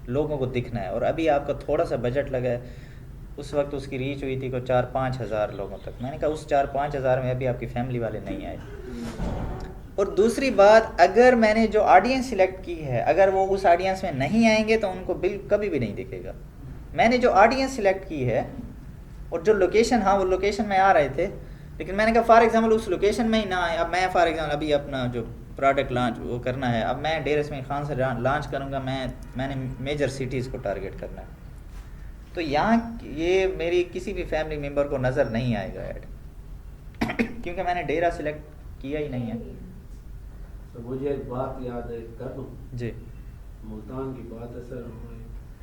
लोगों को दिखना है, और अभी आपका थोड़ा सा बजट लगा है। उस वक्त उसकी रीच हुई थी को 4-5 हज़ार लोगों तक। मैंने कहा उस 4-5 हज़ार में अभी आपकी फैमिली वाले नहीं आए। और दूसरी बात, अगर मैंने जो ऑडियंस सिलेक्ट की है, अगर वो उस ऑडियंस में नहीं आएंगे तो उनको बिल कभी भी नहीं दिखेगा। मैंने जो ऑडियंस सिलेक्ट की है और जो लोकेशन, हाँ वो लोकेशन में आ रहे थे, लेकिन मैंने कहा फॉर एग्जांपल उस लोकेशन में ही ना आए। अब मैं फॉर एग्जांपल अभी अपना जो प्रोडक्ट लॉन्च वो करना है, अब मैं डेर इस्माइल खान से लॉन्च करूँगा, मैंने मेजर सिटीज़ को टारगेट करना है, तो यहाँ ये मेरी किसी भी फैमिली मेम्बर को नज़र नहीं आएगा ऐड क्योंकि मैंने डेरा सिलेक्ट किया ही नहीं है। तो मुझे एक बात याद है कर दूं जी, मुल्तान की बात है सर,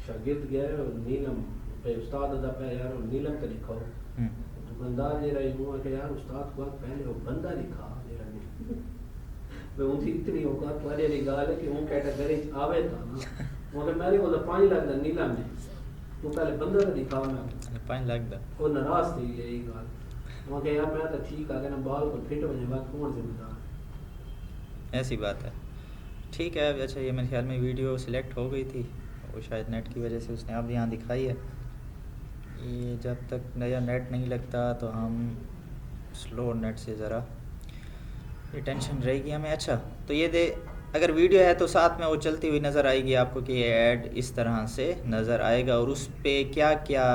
शागिर्द गया है और नीलम पे उस्ताद अदा पे यार नीलम का लिखा हो, दुकानदार जे रही हुआ कि यार उस्ताद को पहले वो बंदा लिखा मेरा नहीं मैं उनकी इतनी औकात वाले री गाल है कि वो कैटेगरी आवे था ना मगर मेरे को 5 लाख दा नीलम ने तो पहले बंदा तो दिखा मैं 5 लाख दा वो नाराज थी यही गाल मगर यार मैं तो ठीक आ गया ना बाल को फिट होने बाद कौन जिम्मेदार, ऐसी बात है, ठीक है। अच्छा, ये मेरे ख्याल में वीडियो सिलेक्ट हो गई थी, वो शायद नेट की वजह से उसने अब यहाँ दिखाई है। ये जब तक नया नेट नहीं लगता तो हम स्लो नेट से ज़रा ये टेंशन रहेगी हमें। अच्छा, तो ये दे अगर वीडियो है तो साथ में वो चलती हुई नज़र आएगी आपको कि ये ऐड इस तरह से नज़र आएगा, और उस पर क्या क्या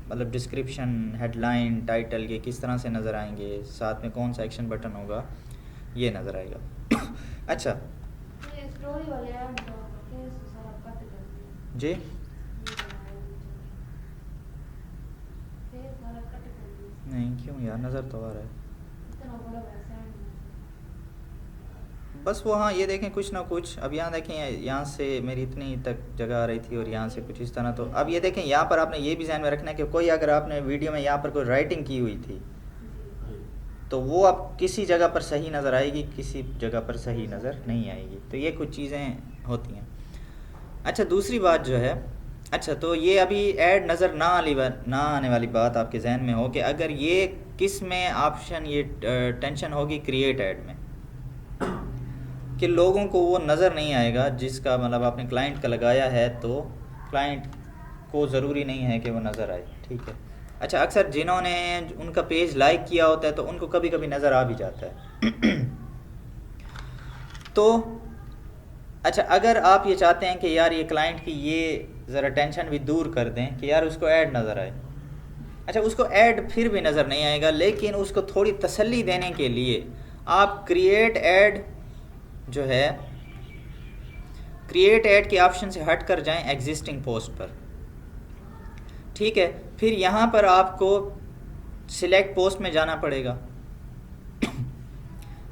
मतलब डिस्क्रिप्शन, हेडलाइन, टाइटल ये किस तरह से नज़र आएंगे, साथ में कौन सा एक्शन बटन होगा ये नज़र आएगा। अच्छा ये स्टोरी वाले ऐड तो केस सारा कट कर दिया जी, केस सारा कट कर दिया, नहीं क्यों यार, नज़र तो आ रहा है इतना बड़ा वैसा ऐड बस वो। हाँ ये देखें कुछ ना कुछ, अब यहाँ देखें यहाँ से मेरी इतनी तक जगह आ रही थी और यहाँ से कुछ इस तरह, तो अब ये देखें यहाँ पर आपने ये भी ध्यान में रखना है कि कोई अगर आपने वीडियो में यहाँ पर कोई राइटिंग की हुई थी तो वो अब किसी जगह पर सही नज़र आएगी, किसी जगह पर सही नज़र नहीं आएगी, तो ये कुछ चीज़ें होती हैं। अच्छा, दूसरी बात जो है, अच्छा तो ये अभी ऐड नज़र ना आने वाली बात आपके जहन में हो कि अगर ये किस में ऑप्शन ये टेंशन होगी क्रिएट ऐड में, कि लोगों को वो नज़र नहीं आएगा जिसका मतलब आपने क्लाइंट का लगाया है, तो क्लाइंट को ज़रूरी नहीं है कि वो नज़र आए, ठीक है। अच्छा, अक्सर जिन्होंने उनका पेज लाइक किया होता है तो उनको कभी कभी नज़र आ भी जाता है। तो अच्छा, अगर आप ये चाहते हैं कि यार ये क्लाइंट की ये ज़रा टेंशन भी दूर कर दें कि यार उसको ऐड नज़र आए, अच्छा उसको ऐड फिर भी नज़र नहीं आएगा, लेकिन उसको थोड़ी तसल्ली देने के लिए आप क्रिएट ऐड जो है, क्रिएट ऐड के ऑप्शन से हट कर जाएं एग्जिस्टिंग पोस्ट पर, ठीक है। फिर यहाँ पर आपको सिलेक्ट पोस्ट में जाना पड़ेगा।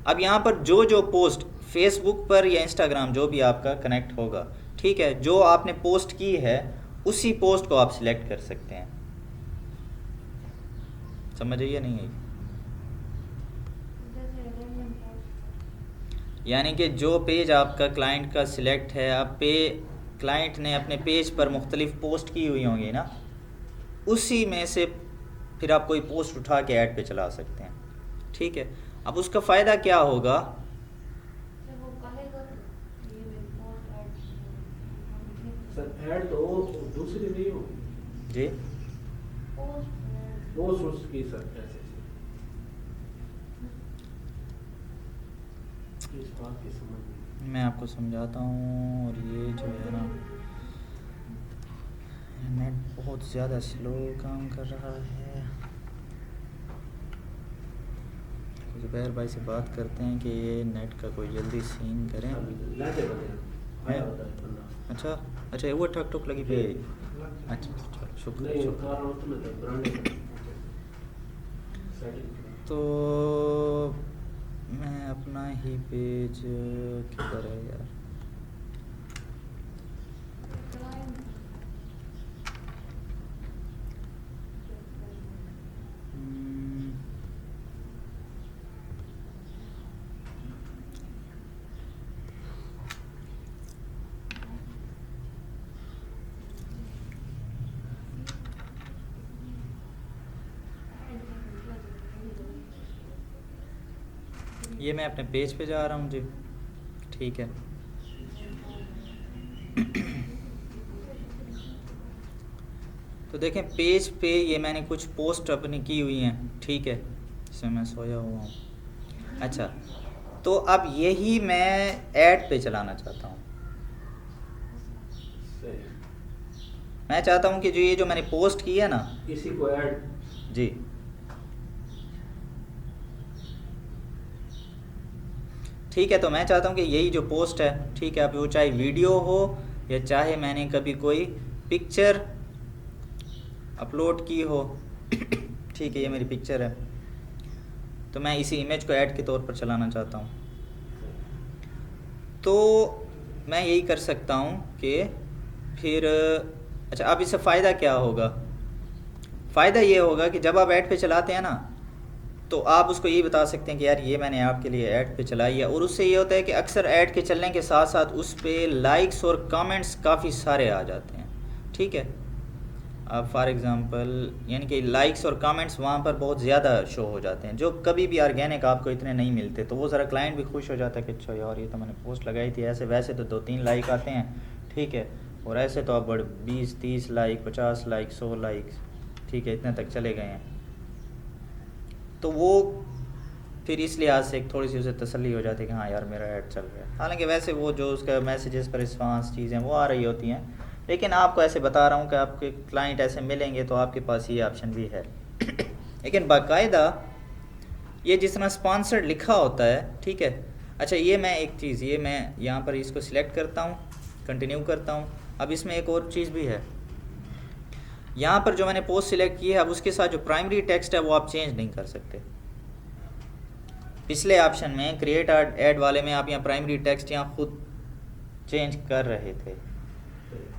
अब यहाँ पर जो जो पोस्ट फेसबुक पर या इंस्टाग्राम जो भी आपका कनेक्ट होगा, ठीक है, जो आपने पोस्ट की है उसी पोस्ट को आप सिलेक्ट कर सकते हैं। समझ आइए नहीं आई? जैसे रैंडम पोस्ट। यानी कि जो पेज आपका क्लाइंट का सिलेक्ट है, आप क्लाइंट ने अपने पेज पर मुख्तलिफ पोस्ट की हुई होंगी ना, उसी में से फिर आप कोई पोस्ट उठा के ऐड पे चला सकते हैं, ठीक है। अब उसका फ़ायदा क्या होगा? जब वो कहेगा तो ये मेरी पोस्ट ऐड सर ऐड तो दूसरी नहीं होगी जी, पोस्ट वो सोच की सर कैसे इस बात की समझ नहीं। मैं आपको समझाता हूँ। और ये जो है ना, नेट बहुत ज़्यादा स्लो काम कर रहा है। ज़ुबैर भाई से बात करते हैं कि ये नेट का कोई जल्दी सीन करें। लाते बने आया होता है बंदा। अच्छा अच्छा, वो ठक ठुक लगी पे। अच्छा चलो, नहीं शुक्रिया शुक्रिया। कार हो तो मैं ब्रांड सेटिंग तो मैं अपना ही पेज किधर है यार? हम्म, ये मैं अपने पेज पे जा रहा हूँ जी, ठीक है। तो देखें पेज पे ये मैंने कुछ पोस्ट अपनी की हुई हैं, ठीक है, इसमें मैं सोया हुआ हूँ। अच्छा, तो अब यही मैं ऐड पे चलाना चाहता हूँ। सही मैं चाहता हूँ कि जो ये जो मैंने पोस्ट की है ना इसी को ऐड जी, ठीक है, तो मैं चाहता हूँ कि यही जो पोस्ट है, ठीक है, अब वो चाहे वीडियो हो या चाहे मैंने कभी कोई पिक्चर अपलोड की हो, ठीक है, ये मेरी पिक्चर है, तो मैं इसी इमेज को ऐड के तौर पर चलाना चाहता हूँ। तो मैं यही कर सकता हूँ कि फिर अच्छा, अब इससे फ़ायदा क्या होगा? फ़ायदा ये होगा कि जब आप ऐड पे चलाते हैं ना, तो आप उसको ये बता सकते हैं कि यार ये मैंने आपके लिए ऐड पे चलाई है, और उससे ये होता है कि अक्सर ऐड के चलने के साथ साथ उस पे लाइक्स और कमेंट्स काफ़ी सारे आ जाते हैं, ठीक है। अब फॉर एग्ज़ाम्पल यानी कि लाइक्स और कमेंट्स वहाँ पर बहुत ज़्यादा शो हो जाते हैं, जो कभी भी ऑर्गेनिक आपको इतने नहीं मिलते, तो वो ज़रा क्लाइंट भी खुश हो जाता है कि अच्छा यार ये तो मैंने पोस्ट लगाई थी, ऐसे वैसे तो 2-3 लाइक आते हैं, ठीक है, और ऐसे तो अब बड़े 20-30 लाइक, 50 लाइक, 100 लाइक, ठीक है, इतने तक चले गए हैं। तो वो फिर इस लिहाज से एक थोड़ी सी उसे तसल्ली हो जाती है कि हाँ यार मेरा ऐड चल रहा है। हालांकि वैसे वो जो उसका मैसेजेस पर रिस्पांस चीज़ें वो आ रही होती हैं, लेकिन आपको ऐसे बता रहा हूँ कि आपके क्लाइंट ऐसे मिलेंगे तो आपके पास ये ऑप्शन भी है। लेकिन बाकायदा ये जिस तरह स्पॉन्सर्ड लिखा होता है, ठीक है। अच्छा, ये मैं एक चीज़, ये मैं यहाँ पर इसको सिलेक्ट करता हूँ, कंटिन्यू करता हूँ। अब इसमें एक और चीज़ भी है, यहाँ पर जो मैंने पोस्ट सिलेक्ट की है, अब उसके साथ जो प्राइमरी टेक्स्ट है वो आप चेंज नहीं कर सकते। पिछले ऑप्शन में क्रिएट ऐड वाले में आप यहाँ प्राइमरी टेक्स्ट यहाँ खुद चेंज कर रहे थे,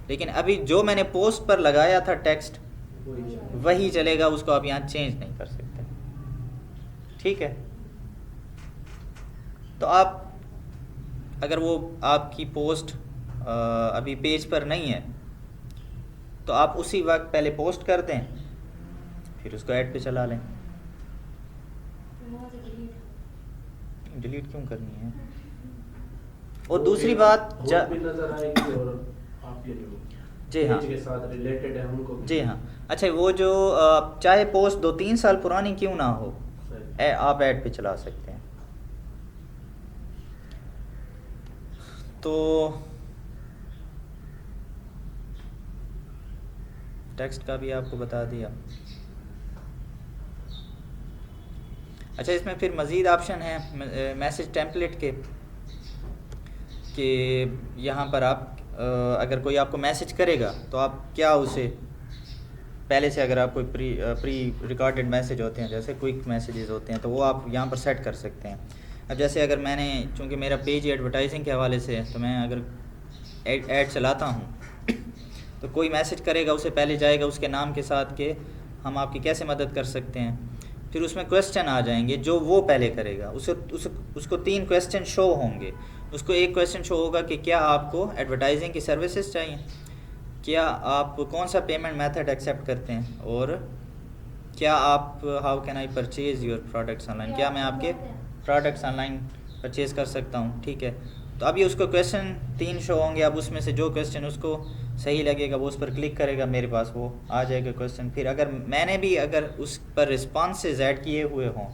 लेकिन अभी जो मैंने पोस्ट पर लगाया था टेक्स्ट वही चलेगा, उसको आप यहाँ चेंज नहीं कर सकते, ठीक है। तो आप अगर वो आपकी पोस्ट अभी पेज पर नहीं है तो आप उसी वक्त पहले पोस्ट कर दें, फिर उसको ऐड पे चला लें। डिलीट क्यों करनी है? और दूसरी बात भी नजर आएगी और आपके जो जी हाँ। एज के साथ रिलेटेड है उनको भी। जी हाँ। अच्छा वो जो चाहे पोस्ट 2-3 साल पुरानी क्यों ना हो, सही। आप ऐड पे चला सकते हैं। तो टेक्स्ट का भी आपको बता दिया। अच्छा इसमें फिर मज़ीद ऑप्शन है मैसेज टेम्पलेट के, कि यहाँ पर आप अगर कोई आपको मैसेज करेगा तो आप क्या उसे पहले से, अगर आप कोई प्री रिकॉर्डेड मैसेज होते हैं जैसे क्विक मैसेजेस होते हैं, तो वो आप यहाँ पर सेट कर सकते हैं। अब जैसे अगर मैंने, चूँकि मेरा पेज एडवर्टाइजिंग के हवाले से है, तो मैं अगर ऐड चलाता हूँ तो कोई मैसेज करेगा उसे पहले जाएगा उसके नाम के साथ कि हम आपकी कैसे मदद कर सकते हैं, फिर उसमें क्वेश्चन आ जाएंगे जो वो पहले करेगा। उसको 3 क्वेश्चन शो होंगे। उसको एक क्वेश्चन शो होगा कि क्या आपको एडवर्टाइजिंग की सर्विसेज चाहिए, क्या आप कौन सा पेमेंट मेथड एक्सेप्ट करते हैं, और क्या आप how can I purchase your products online, क्या मैं आपके प्रोडक्ट्स ऑनलाइन परचेज़ कर सकता हूँ। ठीक है, तो अभी उसको क्वेश्चन 3 शो होंगे। अब उसमें से जो क्वेश्चन उसको सही लगेगा वो उस पर क्लिक करेगा, मेरे पास वो आ जाएगा क्वेश्चन। फिर अगर मैंने भी अगर उस पर रिस्पॉन्सेज ऐड किए हुए हों,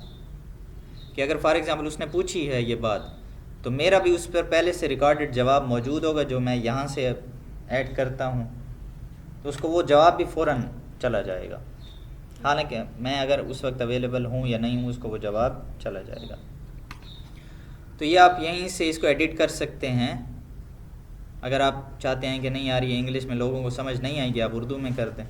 कि अगर फॉर एग्ज़ाम्पल उसने पूछी है ये बात, तो मेरा भी उस पर पहले से रिकॉर्डेड जवाब मौजूद होगा जो मैं यहाँ से ऐड करता हूँ, तो उसको वो जवाब भी फ़ौरन चला जाएगा। हालांकि मैं अगर उस वक्त अवेलेबल हूँ या नहीं हूँ, उसको वो जवाब चला जाएगा। तो ये आप यहीं से इसको एडिट कर सकते हैं। अगर आप चाहते हैं कि नहीं यार ये इंग्लिश में लोगों को समझ नहीं आएगी, आप उर्दू में कर दें।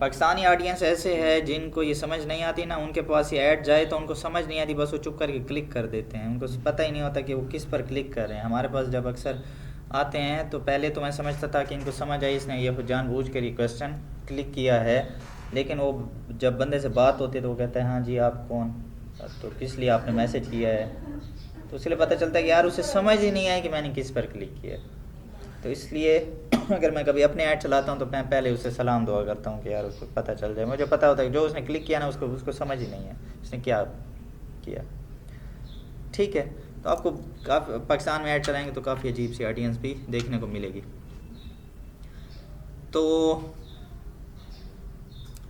पाकिस्तानी ऑडियंस ऐसे है जिनको ये समझ नहीं आती ना, उनके पास ये ऐड जाए तो उनको समझ नहीं आती, बस वो चुप करके क्लिक कर देते हैं, उनको पता ही नहीं होता कि वो किस पर क्लिक कर रहे हैं। हमारे पास जब अक्सर आते हैं तो पहले तो मैं समझता था कि इनको समझ आई, इसने ये जानबूझ कर ये क्वेश्चन क्लिक किया है, लेकिन वो जब बंदे से बात होती है तो वो कहता है हाँ जी आप कौन, तो किस लिए आपने मैसेज किया है, तो इसलिए पता चलता है कि यार उसे समझ ही नहीं आया कि मैंने किस पर क्लिक किया। तो इसलिए अगर मैं कभी अपने ऐड चलाता हूँ तो मैं पहले उससे सलाम दुआ करता हूँ कि यार उसको पता चल जाए। मुझे पता होता है कि जो उसने क्लिक किया ना उसको समझ ही नहीं है उसने क्या किया। ठीक है, तो आपको काफ़ी पाकिस्तान में ऐड चलाएंगे तो काफ़ी अजीब सी ऑडियंस भी देखने को मिलेगी। तो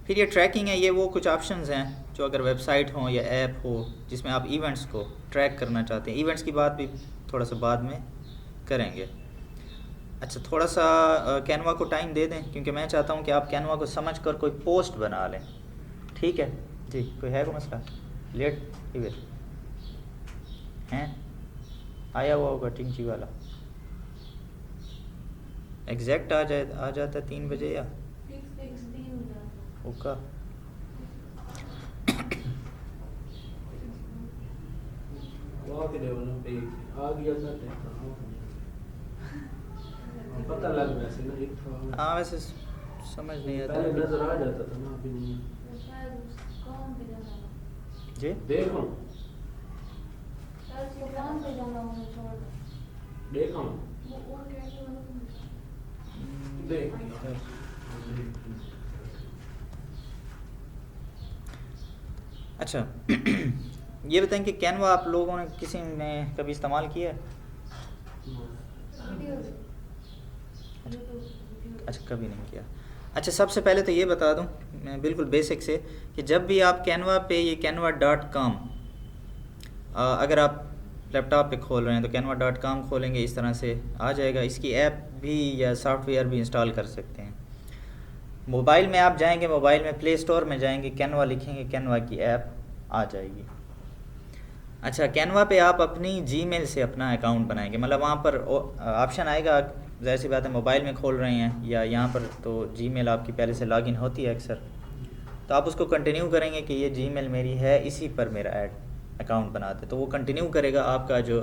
फिर ये ट्रैकिंग है, ये वो कुछ ऑप्शंस हैं जो अगर वेबसाइट हो या ऐप हो जिसमें आप इवेंट्स को ट्रैक करना चाहते हैं। इवेंट्स की बात भी थोड़ा सा बाद में करेंगे। अच्छा थोड़ा सा कैनवा को टाइम दे दें, क्योंकि मैं चाहता हूँ कि आप कैनवा को समझ कर कोई पोस्ट बना लें। ठीक है जी, कोई है कोई मसला? लेट इवेंट हैं आया हुआ होगा टिंची वाला, एग्जैक्ट आ जाता 3 बजे या फिक्स नहीं हो जाता। ओका। आ गया था पता लग वैसे ना एक था। हाँ वैसे समझ नहीं आता पहले नजर आ जाता था ना, अभी नहीं। तो शायद उस काम पे जाना हो। जी। देखो शायद उसको काम पे जाना हो छोड़ दो। देखो वो कैसे देख अच्छा ये बताएं कि कैनवा आप लोगों ने किसी ने कभी इस्तेमाल किया है? अच्छा कभी नहीं किया। अच्छा सबसे पहले तो ये बता दूं मैं बिल्कुल बेसिक से कि जब भी आप कैनवा पे ये canva.com अगर आप लैपटॉप पे खोल रहे हैं तो canva.com खोलेंगे, इस तरह से आ जाएगा। इसकी ऐप भी या सॉफ्टवेयर भी इंस्टॉल कर सकते हैं। मोबाइल में आप जाएंगे, मोबाइल में प्ले स्टोर में जाएंगे, कैनवा लिखेंगे, कैनवा की ऐप आ जाएगी। अच्छा कैनवा पे आप अपनी जीमेल से अपना अकाउंट बनाएंगे, मतलब वहाँ पर ऑप्शन आएगा, ज़ाहिर सी बात है मोबाइल में खोल रहे हैं या यहाँ पर तो जीमेल आपकी पहले से लॉगिन होती है अक्सर, तो आप उसको कंटिन्यू करेंगे कि ये जीमेल मेरी है, इसी पर मेरा ऐड अकाउंट बना दे, तो वो कंटिन्यू करेगा, आपका जो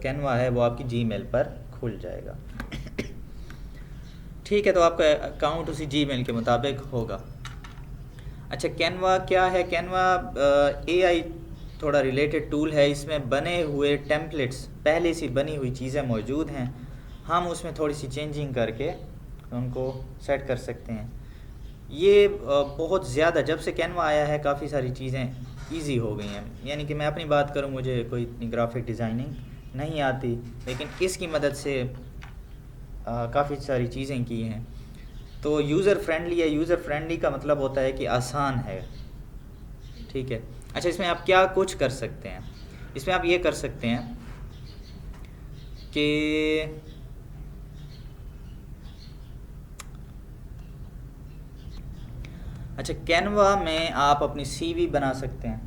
कैनवा है वो आपकी जीमेल पर खुल जाएगा। ठीक है, तो आपका अकाउंट उसी जीमेल के मुताबिक होगा। अच्छा कैनवा क्या है? कैनवा AI थोड़ा रिलेटेड टूल है, इसमें बने हुए टेम्पलेट्स पहले से बनी हुई चीज़ें मौजूद हैं, हम उसमें थोड़ी सी चेंजिंग करके उनको सेट कर सकते हैं। ये बहुत ज़्यादा जब से कैनवा आया है काफ़ी सारी चीज़ें इजी हो गई हैं। यानी कि मैं अपनी बात करूं, मुझे कोई इतनी ग्राफिक डिज़ाइनिंग नहीं आती, लेकिन इसकी मदद से काफ़ी सारी चीज़ें की हैं। तो यूज़र फ्रेंडली है, यूज़र फ्रेंडली का मतलब होता है कि आसान है, ठीक है। अच्छा, इसमें आप क्या कुछ कर सकते हैं, इसमें आप ये कर सकते हैं कि अच्छा, कैनवा में आप अपनी सीवी बना सकते हैं,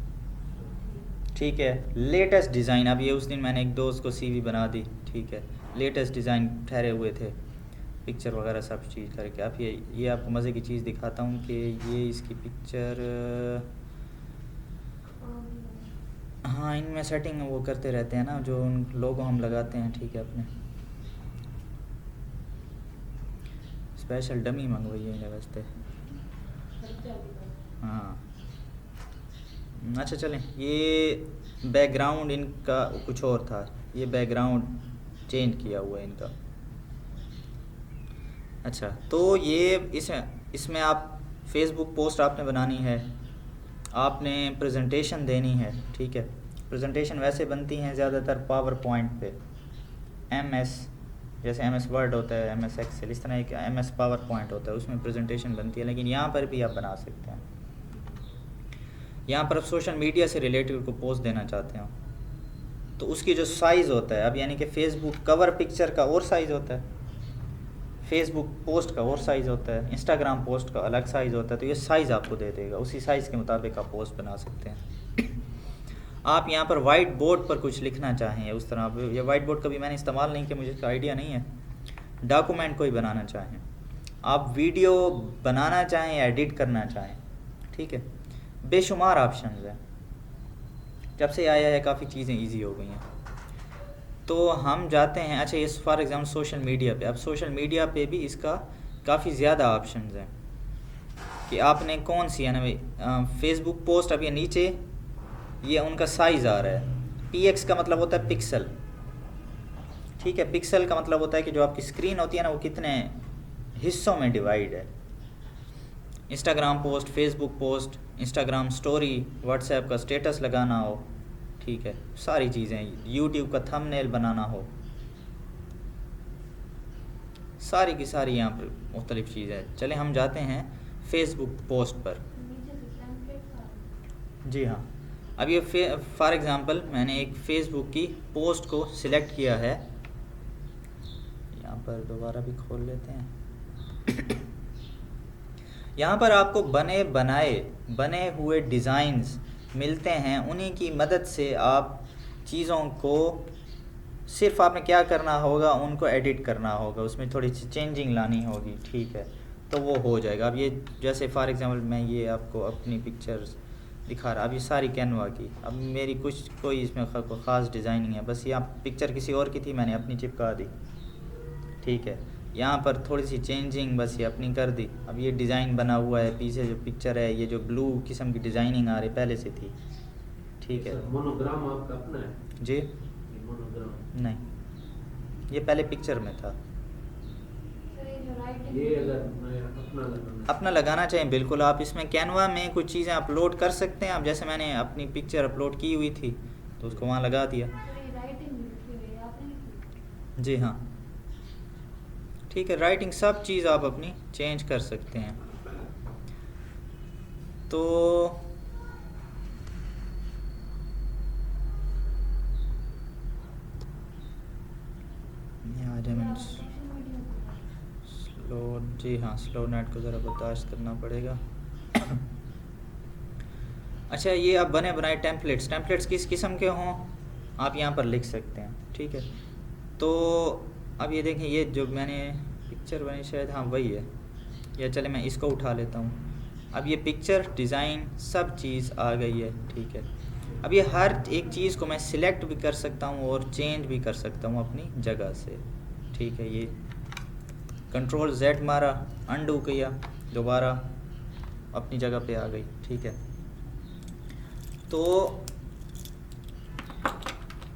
ठीक है। लेटेस्ट डिज़ाइन, अब ये उस दिन मैंने एक दोस्त को सीवी बना दी, ठीक है। लेटेस्ट डिज़ाइन ठहरे हुए थे, पिक्चर वगैरह सब चीज़ करके। आप ये आपको मज़े की चीज़ दिखाता हूँ कि ये इसकी पिक्चर, हाँ इनमें सेटिंग वो करते रहते हैं ना, जो उन लोगो हम लगाते हैं, ठीक है। अपने स्पेशल डमी मंगवाई है इन्हें वास्ते, हाँ। अच्छा चलें, ये बैकग्राउंड इनका कुछ और था, ये बैकग्राउंड चेंज किया हुआ है इनका। अच्छा, तो ये इसमें आप फेसबुक पोस्ट आपने बनानी है, आपने प्रेजेंटेशन देनी है, ठीक है। प्रेजेंटेशन वैसे बनती हैं ज़्यादातर पावर पॉइंट पे, MS, जैसे MS वर्ड होता है, MS एक्सेल, इस तरह एक MS पावर पॉइंट होता है, उसमें प्रेजेंटेशन बनती है। लेकिन यहाँ पर भी आप बना सकते हैं, यहाँ पर आप सोशल मीडिया से रिलेटेड को पोस्ट देना चाहते हो तो उसकी जो साइज़ होता है, अब यानी कि फ़ेसबुक कवर पिक्चर का और साइज़ होता है, फेसबुक पोस्ट का और साइज़ होता है, इंस्टाग्राम पोस्ट का अलग साइज़ होता है। तो ये साइज़ आपको दे देगा, उसी साइज़ के मुताबिक आप पोस्ट बना सकते हैं। आप यहाँ पर वाइट बोर्ड पर कुछ लिखना चाहें उस तरह, ये वाइट बोर्ड कभी मैंने इस्तेमाल नहीं किया, मुझे इसका आइडिया नहीं है। डॉक्यूमेंट कोई बनाना चाहें, आप वीडियो बनाना चाहें या एडिट करना चाहें, ठीक है। बेशुमार ऑप्शंस हैं, जब से आया है काफ़ी चीज़ें ईजी हो गई हैं। तो हम जाते हैं, अच्छा ये फॉर एग्ज़ाम्पल सोशल मीडिया पे, अब सोशल मीडिया पे भी इसका काफ़ी ज़्यादा ऑप्शंस हैं कि आपने कौन सी, है ना फेसबुक पोस्ट, अब ये नीचे ये उनका साइज़ आ रहा है। PX का मतलब होता है पिक्सल, ठीक है। पिक्सल का मतलब होता है कि जो आपकी स्क्रीन होती है ना, वो कितने हिस्सों में डिवाइड है। Instagram post, Facebook post, Instagram story, WhatsApp का स्टेटस लगाना हो, ठीक है, सारी चीज़ें, यूट्यूब का थंबनेल बनाना हो, सारी की सारी यहाँ पर मुख्तलिफ़ चीज़ें। चलें हम जाते हैं फेसबुक पोस्ट पर। जी हाँ, अब ये फॉर एग्ज़ाम्पल मैंने एक फ़ेसबुक की पोस्ट को सिलेक्ट किया है, यहाँ पर दोबारा भी खोल लेते हैं। यहाँ पर आपको बने हुए डिज़ाइंस मिलते हैं, उन्हीं की मदद से आप चीज़ों को, सिर्फ आपने क्या करना होगा, उनको एडिट करना होगा, उसमें थोड़ी सी चेंजिंग लानी होगी, ठीक है, तो वो हो जाएगा। अब ये जैसे फॉर एग्ज़ाम्पल मैं ये आपको अपनी पिक्चर्स दिखा रहा, अब ये सारी कैनवा की, अब मेरी कोई इसमें ख़ास डिज़ाइनिंग है, बस यहाँ पिक्चर किसी और की थी, मैंने अपनी चिपका दी, ठीक है। यहाँ पर थोड़ी सी चेंजिंग बस ये अपनी कर दी। अब ये डिज़ाइन बना हुआ है, पीछे जो पिक्चर है, ये जो ब्लू किस्म की डिज़ाइनिंग आ रही पहले से थी, ठीक है। मोनोग्राम आपका अपना है जी, मोनोग्राम नहीं, ये पहले पिक्चर में था। ये अगर मैं अपना लगाना चाहिए, बिल्कुल। आप इसमें कैनवा में कुछ चीज़ें अपलोड कर सकते हैं। अब जैसे मैंने अपनी पिक्चर अपलोड की हुई थी तो उसको वहाँ लगा दिया। जी हाँ, ठीक है, राइटिंग सब चीज़ आप अपनी चेंज कर सकते हैं। तो स्लो, जी हाँ, स्लो नेट को ज़रा बर्दाश्त करना पड़ेगा। अच्छा, ये अब बने बनाए टेम्पलेट्स किस किस्म के हों आप यहाँ पर लिख सकते हैं, ठीक है। तो अब ये देखें, ये जो मैंने पिक्चर बनी शायद, हाँ वही है, या चले मैं इसको उठा लेता हूँ। अब ये पिक्चर, डिज़ाइन, सब चीज़ आ गई है, ठीक है। अब ये हर एक चीज़ को मैं सिलेक्ट भी कर सकता हूँ और चेंज भी कर सकता हूँ अपनी जगह से, ठीक है। ये Ctrl+Z मारा, अनडू किया, दोबारा अपनी जगह पे आ गई, ठीक है। तो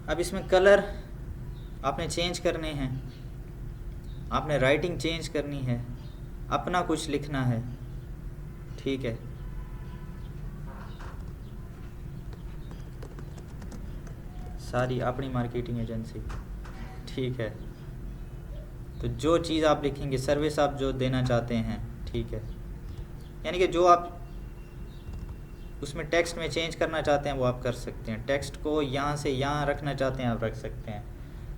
अब इसमें कलर आपने चेंज करने हैं, आपने राइटिंग चेंज करनी है, अपना कुछ लिखना है, ठीक है। सारी अपनी मार्केटिंग एजेंसी, ठीक है। तो जो चीज़ आप लिखेंगे, सर्विस आप जो देना चाहते हैं, ठीक है, यानी कि जो आप उसमें टेक्स्ट में चेंज करना चाहते हैं वो आप कर सकते हैं। टेक्स्ट को यहाँ से यहाँ रखना चाहते हैं आप रख सकते हैं।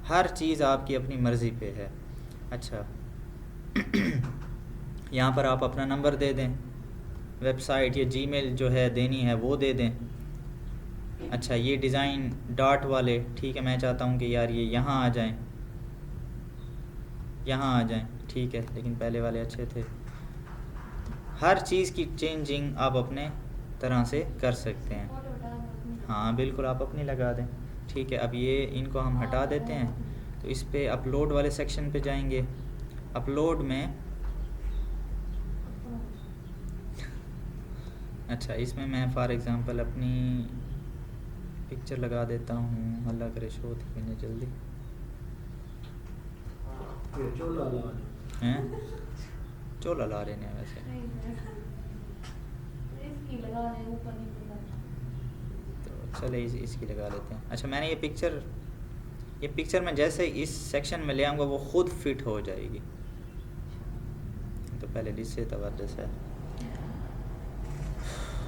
हर चीज़ आपकी अपनी मर्ज़ी पे है। अच्छा यहाँ पर आप अपना नंबर दे दें, वेबसाइट या जीमेल जो है देनी है वो दे दें। अच्छा ये डिज़ाइन डॉट वाले, ठीक है, मैं चाहता हूँ कि यार ये यहाँ आ जाएं, यहाँ आ जाएं, ठीक है, लेकिन पहले वाले अच्छे थे। हर चीज़ की चेंजिंग आप अपने तरह से कर सकते हैं। फोटो डाल अपनी। हाँ बिल्कुल, आप अपनी लगा दें, ठीक है। अब ये इनको हम हटा देते हैं, तो इस पे अपलोड वाले सेक्शन पे जाएंगे। अपलोड में अच्छा इसमें मैं फॉर एग्ज़ाम्पल अपनी पिक्चर लगा देता हूँ। अल्लाह करे शो थी मैंने जल्दी ये चोला ला हैं, चोला ला रहे हैं वैसे, नहीं, इसकी लगा रहे हैं, ऊपर नहीं पता। तो चले इसकी लगा लेते हैं। अच्छा मैंने ये पिक्चर में जैसे इस सेक्शन में ले आऊँगा वो खुद फिट हो जाएगी। तो पहले इससे तवज्जो से,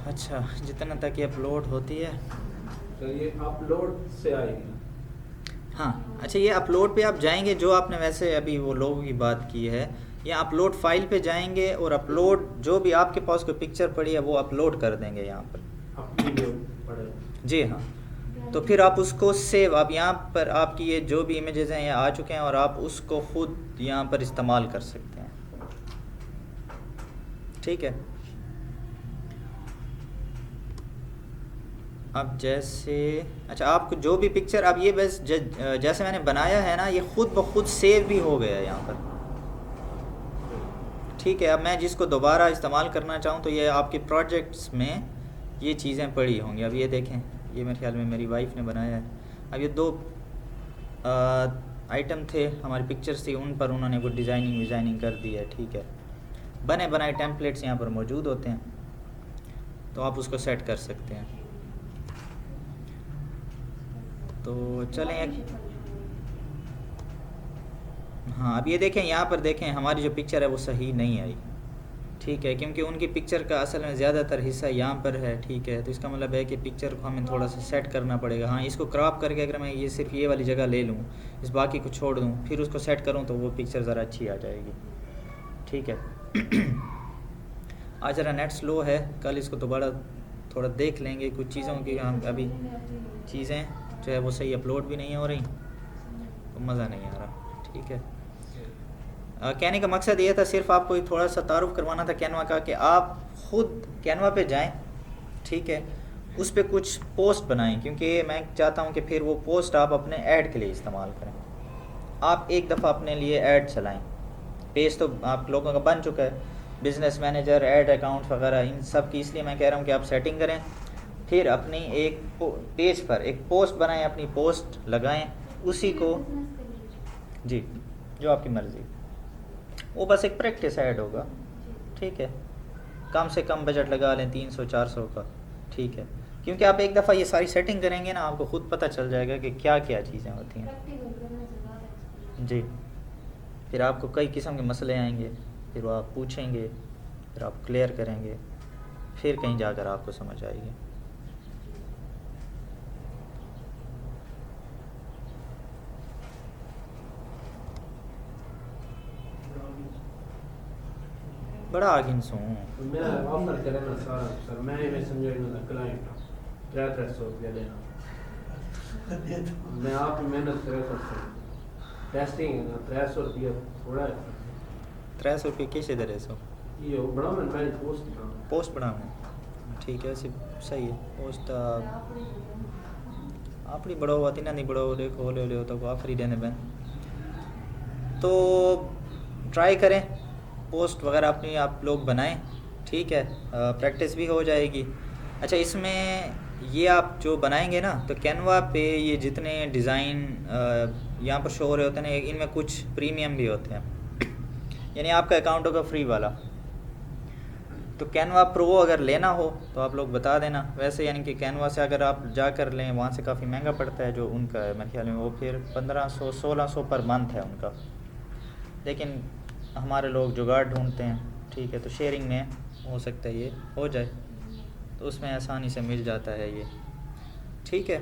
अच्छा जितना तक ये अपलोड होती है, तो ये अपलोड से आएगी। हाँ अच्छा ये अपलोड पे आप जाएंगे, जो आपने वैसे अभी वो लोगों की बात की है, या अपलोड फाइल पे जाएंगे और अपलोड जो भी आपके पास कोई पिक्चर पड़ी है वो अपलोड कर देंगे यहाँ पर। अपनी जो पड़े जी हाँ, तो फिर आप उसको सेव, आप यहाँ पर आपकी ये जो भी इमेजेस हैं ये आ चुके हैं और आप उसको खुद यहाँ पर इस्तेमाल कर सकते हैं, ठीक है। अब जैसे अच्छा आपको जो भी पिक्चर, अब ये बस जैसे मैंने बनाया है ना, ये खुद ब खुद सेव भी हो गया है यहाँ पर, ठीक है। अब मैं जिसको दोबारा इस्तेमाल करना चाहूँ तो ये आपके प्रोजेक्ट्स में ये चीज़ें पड़ी होंगी। अब ये देखें, ये मेरे ख्याल में मेरी वाइफ ने बनाया है। अब ये दो आइटम थे, हमारी पिक्चर्स थी, उन पर उन्होंने वो डिज़ाइनिंग कर दी है, ठीक है। बने बनाए टेम्पलेट्स यहाँ पर मौजूद होते हैं, तो आप उसको सेट कर सकते हैं। तो चलें एक, हाँ अब ये देखें, यहाँ पर देखें हमारी जो पिक्चर है वो सही नहीं आई, ठीक है, क्योंकि उनकी पिक्चर का असल में ज़्यादातर हिस्सा यहाँ पर है, ठीक है। तो इसका मतलब है कि पिक्चर को हमें थोड़ा सा सेट करना पड़ेगा। हाँ इसको क्रॉप करके अगर मैं ये सिर्फ ये वाली जगह ले लूँ, इस बाकी को छोड़ दूँ, फिर उसको सेट करूँ तो वो पिक्चर ज़रा अच्छी आ जाएगी, ठीक है। आज ज़रा नेट स्लो है, कल इसको दोबारा थोड़ा देख लेंगे। कुछ चीज़ों की हम अभी चीज़ें जो है वो सही अपलोड भी नहीं हो रही, तो मज़ा नहीं आ रहा, ठीक है। कहने का मकसद ये था, सिर्फ आपको थोड़ा सा तारुफ करवाना था कैनवा का, कि आप ख़ुद कैनवा पे जाएं, ठीक है, उस पर कुछ पोस्ट बनाएं, क्योंकि मैं चाहता हूं कि फिर वो पोस्ट आप अपने ऐड के लिए इस्तेमाल करें। आप एक दफ़ा अपने लिए ऐड चलाएं, पेज तो आप लोगों का बन चुका है, बिज़नेस मैनेजर, ऐड अकाउंट वगैरह, इन सब की, इसलिए मैं कह रहा हूँ कि आप सेटिंग करें, फिर अपनी एक पेज पर एक पोस्ट बनाएं, अपनी पोस्ट लगाएं, उसी को जी जो आपकी मर्ज़ी, वो बस एक प्रैक्टिस ऐड होगा, ठीक है। कम से कम बजट लगा लें 300-400 का, ठीक है, क्योंकि आप एक दफ़ा ये सारी सेटिंग करेंगे ना, आपको ख़ुद पता चल जाएगा कि क्या क्या चीज़ें होती हैं जी। फिर आपको कई किस्म के मसले आएंगे, फिर वो आप पूछेंगे, फिर आप क्लियर करेंगे, फिर कहीं जाकर आपको समझ आएगी। बड़ा आगिन सो मेरा ऑफर करे ना सारा सर, मैं इन्हें समझो इन्होंने क्लाइंट 300 रुपया देना, दे दो। मैं आप मेहनत करे सकता टेस्टिंग है ना, 300 रुपया थोड़ा है। 300 रुपये किसे दे रहे सो ये बड़ा मैं पोस्ट बनाना, ठीक है, सही है। पोस्ट आपड़ी बड़ा हुआ तीन नहीं बड़ा हो, देखो ले हो तो आखिरी देने बैन, तो ट्राई करें, पोस्ट वगैरह अपनी आप लोग बनाएं, ठीक है, प्रैक्टिस भी हो जाएगी। अच्छा इसमें ये आप जो बनाएंगे ना, तो कैनवा पे ये जितने डिज़ाइन यहाँ पर शो हो रहे होते हैं ना, इनमें कुछ प्रीमियम भी होते हैं, यानी आपका अकाउंट होगा फ्री वाला। तो कैनवा प्रो अगर लेना हो तो आप लोग बता देना, वैसे यानी कि कैनवा से अगर आप जा कर लें, वहाँ से काफ़ी महंगा पड़ता है जो उनका है, मेरे ख्याल में वो फिर 1500-1600 पर मंथ है उनका, लेकिन हमारे लोग जुगाड़ ढूंढते हैं, ठीक है, तो शेयरिंग में हो सकता है ये हो जाए, तो उसमें आसानी से मिल जाता है ये, ठीक है।